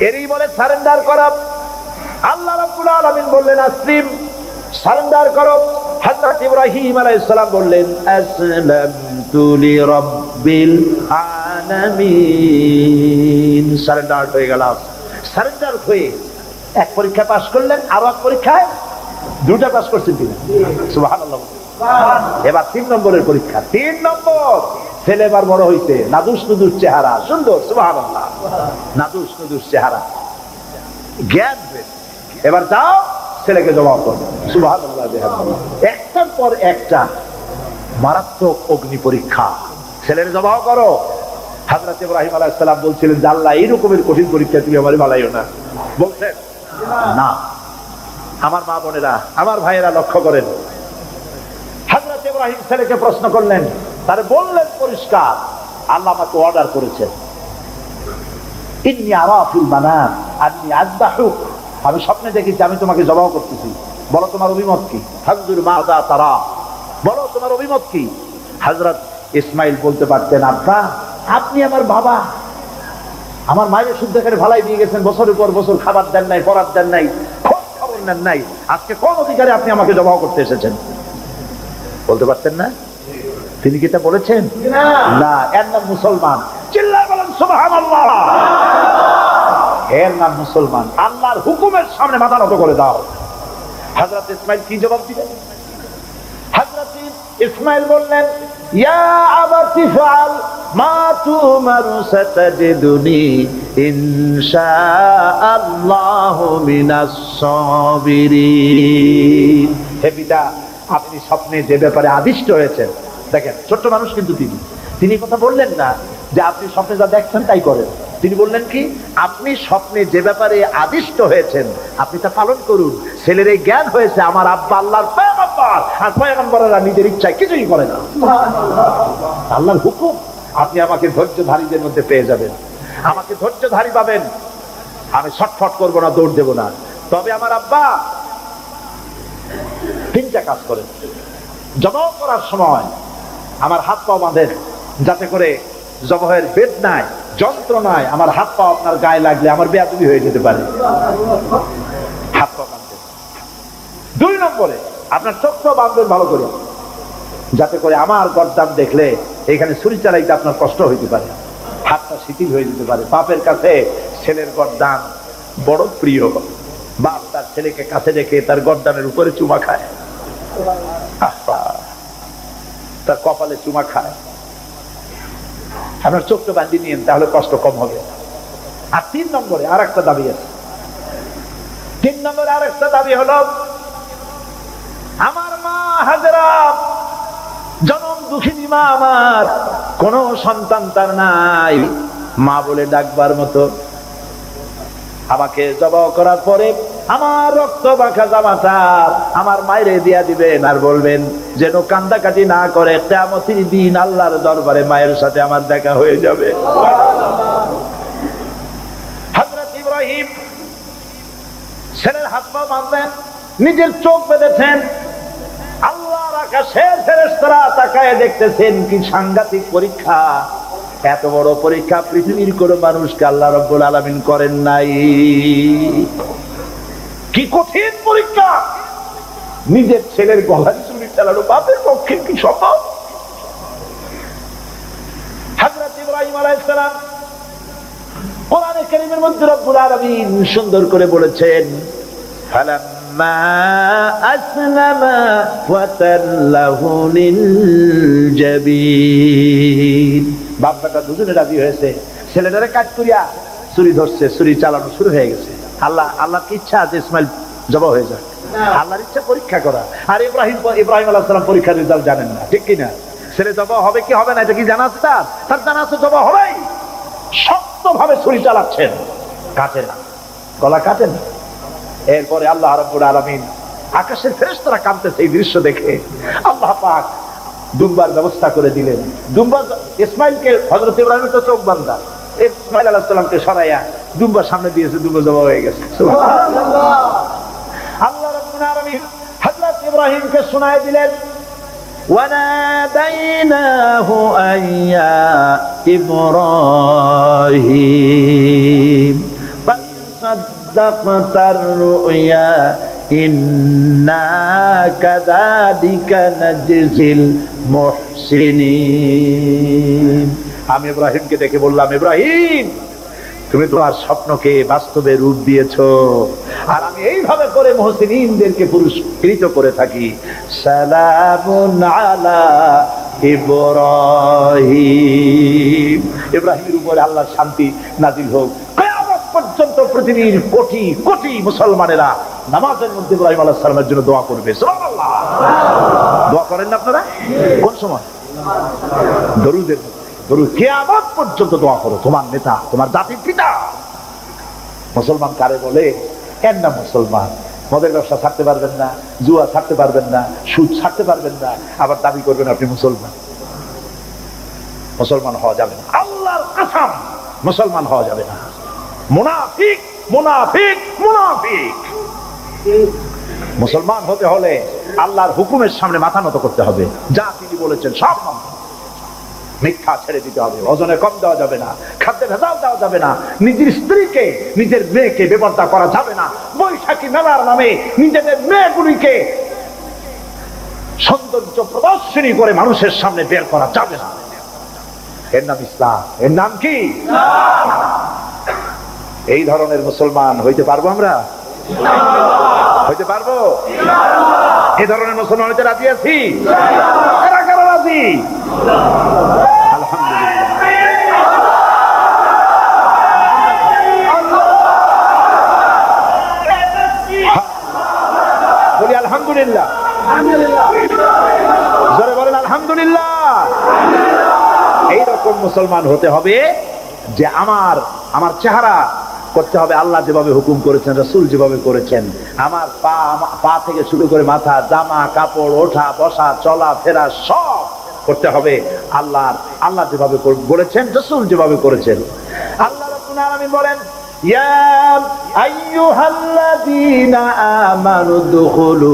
এরই বলে সারেন্ডার করা। আল্লাহ রাব্বুল আলামিন বললেন আসলিম, সারেন্ডার করো। হযরত ইব্রাহিম আলাইহিস সালাম বললেন আসলামতু লিরাব্বিল আলামিন। সারেন্ডার হয়ে গেলাম। সারেন্ডার হয়ে এক পরীক্ষা পাস করলেন, আরো এক পরীক্ষায় দুটা পাস করছেন কিনা? সুবহানাল্লাহ। এবার 3 নম্বরের পরীক্ষা। 3 নম্বর, ছেলে এবার বড় হইছে, নাদুস নুদুস চেহারা, সুন্দর, সুবহানাল্লাহ, নাদুস নুদুস চেহারা, জ্ঞান। এবার যাও ছেলেকে জবাব করো, সুবহানাল্লাহ। একটার পর একটা মারাত্মক অগ্নি পরীক্ষা, ছেলের জবাব করো। হযরত ইব্রাহিম আলাইহিস সালাম বলছিলেন যে আল্লাহ এই রকমের কঠিন পরীক্ষা তুমি আমারে বালাইও না। বলছেন না। আমার মা বোনেরা, আমার ভাইয়েরা লক্ষ্য করেন, হযরত ইব্রাহিম ছেলেকে প্রশ্ন করলেন, তারে বললেন পরিষ্কার, আল্লাহ আমাকে অর্ডার করেছেন, ইন্নী আরা ফিল মানাম আন্নী আযবাহুক, আমি স্বপ্নে দেখেছি আমি তোমাকে জবাব করতেছি, বলো তোমার অভিমত কি? ফানজুর মাযা তারা, বলো তোমার অভিমত কি? হযরত ইসমাইল বলতে পারতেন, আব্বা আপনি আমার বাবা, আমার মায়ের শুদ্ধ করে ভালাই দিয়ে গেছেন, বছরের পর বছর খাবার দেন নাই, পরার দেন নাই, খোঁজ খবর নেন নাই, আজকে কোন অধিকারে আপনি আমাকে জবাব করতে এসেছেন? বলতে পারতেন না? তিনি কি তা বলেছেন? না। এর নাম মুসলমান। চিল্লায় বলেন সুবহানাল্লাহ। এর নাম মুসলমান। আল্লাহর হুকুমের সামনে মাথা নত করে দাও। হযরত ইসমাইল কি জবাব দিলেন? হযরত ইসমাইল বললেন, ইয়া আবাতি ফাআল মা তুমারু সাতাজিদুনি ইনশাআল্লাহু মিনাস সাবিরিন। হে পিতা, আপনি স্বপ্নে যে ব্যাপারে আদিষ্ট হয়েছেন, দেখেন ছোট্ট মানুষ কিন্তু তিনি কথা বললেন না যে আপনি স্বপ্নে যা দেখছেন তাই করেন। তিনি বললেন কি, আপনি স্বপ্নে যে ব্যাপারে আদিষ্ট হয়েছেন আপনি তা পালন করুন। ছেলের এই জ্ঞান হয়েছে, আমার আব্বা আল্লাহর পয়গম্বর, আর পয়গম্বরেরা নিজের ইচ্ছায় কিছুই করে না, আল্লাহর হুকুম। আপনি আমাকে ধৈর্যধারীদের মধ্যে পেয়ে যাবেন, আমাকে ধৈর্যধারী পাবেন। আমি ছটফট করবো না, দৌড় দেবো না। তবে আমার আব্বা 3টা কাজ করেন। জবাব করার সময় আমার হাত পা বাঁধেন, যাতে করে জবাহের বেদনায়, যন্ত্রণায় আমার হাত পা আপনার গায়ে লাগলে আমার বেয়াদবি হয়ে যেতে পারে। হাত পা বাঁধবেন। 2 নম্বরে আপনার চোখটা বাঁধবেন ভালো করে, যাতে করে আমার গর্দান দেখলে এখানে ছুরি চালাইতে আপনার কষ্ট হইতে পারে, হাতটা শিথিল হয়ে যেতে পারে। বাপের কাছে ছেলের গর্দান বড় প্রিয়। বাপ তার ছেলেকে কাছে রেখে তার গর্দানের উপরে চুমা খায়, তার কপালে চুমা খায়। আপনার চোখটা বাঁধিয়ে নিন, তাহলে কষ্ট কম হবে। আর 3 নম্বরে আর একটা দাবি আছে। 3 নম্বরে আর একটা দাবি হলো, আমার মা হাজেরা, জনম দুঃখিনী মা, আমার কোন সন্তান তার নাই, মা বলে ডাকবার মতো, আমাকে জবাব করার পরে আমার রক্ত মাখা জামাটা আমার মায়ের দিয়া দিবেন, আর বলবেন যেন কান্দাকাটি না করে, কিয়ামতের দিন আল্লাহর দরবারে মায়ের সাথে আমার দেখা হয়ে যাবে। হযরত ইব্রাহিম ছেলের হাত পা বাঁধলেন, নিজের চোখ বেঁধেছেন। আল্লাহর আকাশের ফেরেশতারা তাকায় দেখতেছেন, কি সাংঘাতিক পরীক্ষা। এত বড় পরীক্ষা পৃথিবীর কোন মানুষকে আল্লাহ রাব্বুল আলামিন করেন নাই। কি কঠিন পরীক্ষা! নিজের ছেলের গলায় ছুরি চালানো বাপের পক্ষে কি সম্ভব? হযরত ইব্রাহিম আলাইহিস সালাম কোরআনে কারীমের মধ্যে রব্বুল আলামিন সুন্দর করে বলেছেন, ফালাম্মা আসলামা ওয়া তাল্লাহু লিল জাবিন। বাপ বেটা দুজনে রাজি হয়েছে, ছেলেটারে কাট করিয়া ছুরি ধরছে, ছুরি চালানো শুরু হয়ে গেছে। আল্লাহর ইচ্ছা যে ইসমাইল জবাব হয়ে যায়, আল্লাহর ইচ্ছা পরীক্ষা করা। আর ইব্রাহিম আলাইহিস সালাম পরীক্ষার রেজাল্ট জানেন না, ঠিক কিনা? ছেলে জবাব হবে কি হবে না এটা কি জানা আছে? তার জানা আছে জবাব হবেই। শক্তভাবে ছুরি চালাচ্ছেন, কাটে না, গলা কাটে না। এরপরে আল্লাহ রাব্বুল আলামিন, আকাশের ফেরেশতারা কাঁদতেছে এই দৃশ্য দেখে, আল্লাহ পাক দুম্বার ব্যবস্থা করে দিলেন। দুম্বা ইসমাইলকে, হযরত ইব্রাহিমের তো চোখ বান্ধা, ইসমাইল আলাইহিস সালামকে সরাইয়া দুম্বার সামনে দিয়েছে, দুম্বা জবাব হয়ে গেছে। সুবহানাল্লাহ। আল্লাহ রাব্বুল আলামিন হযরত ইব্রাহিমকে শোনায় দিলেন, وناديناه أن يا إبراهيم قد صدقت الرؤيا إنا كذلك نجزي المحسنين। আমি ইব্রাহিমকে ডেকে বললাম, ইব্রাহিম তুমি তোমার স্বপ্নকে বাস্তবে রূপ দিয়েছো, আর আমি এইভাবে করে মুহসিনিনদেরকে পুরস্কৃত করে থাকি। সালামুন আলা ইব্রাহিম, ইব্রাহিমের উপরে আল্লাহর শান্তি নাজিল হোক। কিয়ামত পর্যন্ত পৃথিবীর কোটি কোটি মুসলমানেরা নামাজের মধ্যে ইব্রাহিম আলাইহিস সালামের জন্য দোয়া করবে। সুবহানাল্লাহ। দোয়া করেন না আপনারা? কোন সময়? দরুদের দরুদ। কিয়ামত পর্যন্ত দোয়া করো তোমার নেতা, তোমার জাতির পিতা। মুসলমান কারে বলে? এর নাম মুসলমান। মদের ব্যবসা ছাড়তে পারবেন না, জুয়া ছাড়তে পারবেন না, সুদ ছাড়তে পারবেন না, আবার দাবি করবেন আপনি মুসলমান। মুসলমান হওয়া যাবে না, আল্লাহর কসম মুসলমান হওয়া যাবে না। মুনাফিক মুনাফিক মুনাফিক। মুসলমান হতে হলে আল্লাহর হুকুমের সামনে মাথা নত করতে হবে। যা তিনি বলেছেন সব মানতে হবে। মিথ্যা ছেড়ে দিতে হবে, ওজনে কম দেওয়া যাবে না, খাদ্যে ভেজাল দেওয়া যাবে না, নিজের স্ত্রীকে নিজের মেয়েকে বেপরদা করা যাবে না, বৈশাখী মেলার নামে নিজেদের মেয়েগুলিকে সৌন্দর্য প্রদর্শনী করে মানুষের সামনে বের করা যাবে না। এর নাম ইসলাম। এর নাম কি? এই ধরনের মুসলমান হইতে পারবো আমরা? হইতে পারবো? এই ধরনের মুসলমান হইতে রাজি আছি? কারা কারা রাজি? বলি আলহামদুলিল্লাহ। জোরে বলেন আলহামদুলিল্লাহ। এইরকম মুসলমান হতে হবে যে আমার চেহারা করতে হবে আল্লাহ যেভাবে হুকুম করেছেন, রাসূল যেভাবে করেছেন। আমার পা থেকে শুরু করে মাথা, জামা কাপড়, ওঠা বসা, চলা ফেরা সব করতে হবে আল্লাহ যেভাবে বলেছেন, রাসূল যেভাবে করেছেন। আল্লাহ রাব্বুল আলামিন বলেন, ইয়া আইয়ুহাল্লাযীনা আমানু দুখুলু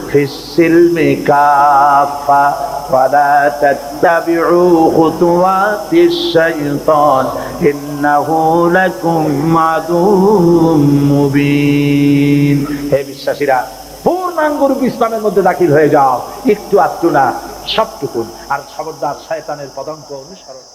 ফিস-সিলমি কাফা ওয়া লা তাত্তাবিউ খুতুওয়াতিশ শাইতান ইন্নাহু লাকুম আদুউম মুবিন। হে বিশ্বাসীরা, পূর্ণাঙ্গরূপে ইসলামের মধ্যে দাখিল হয়ে যাও। একটু আধটু না, সবটুকুন। আর খবরদার শয়তানের পদাঙ্ক অনুসরণ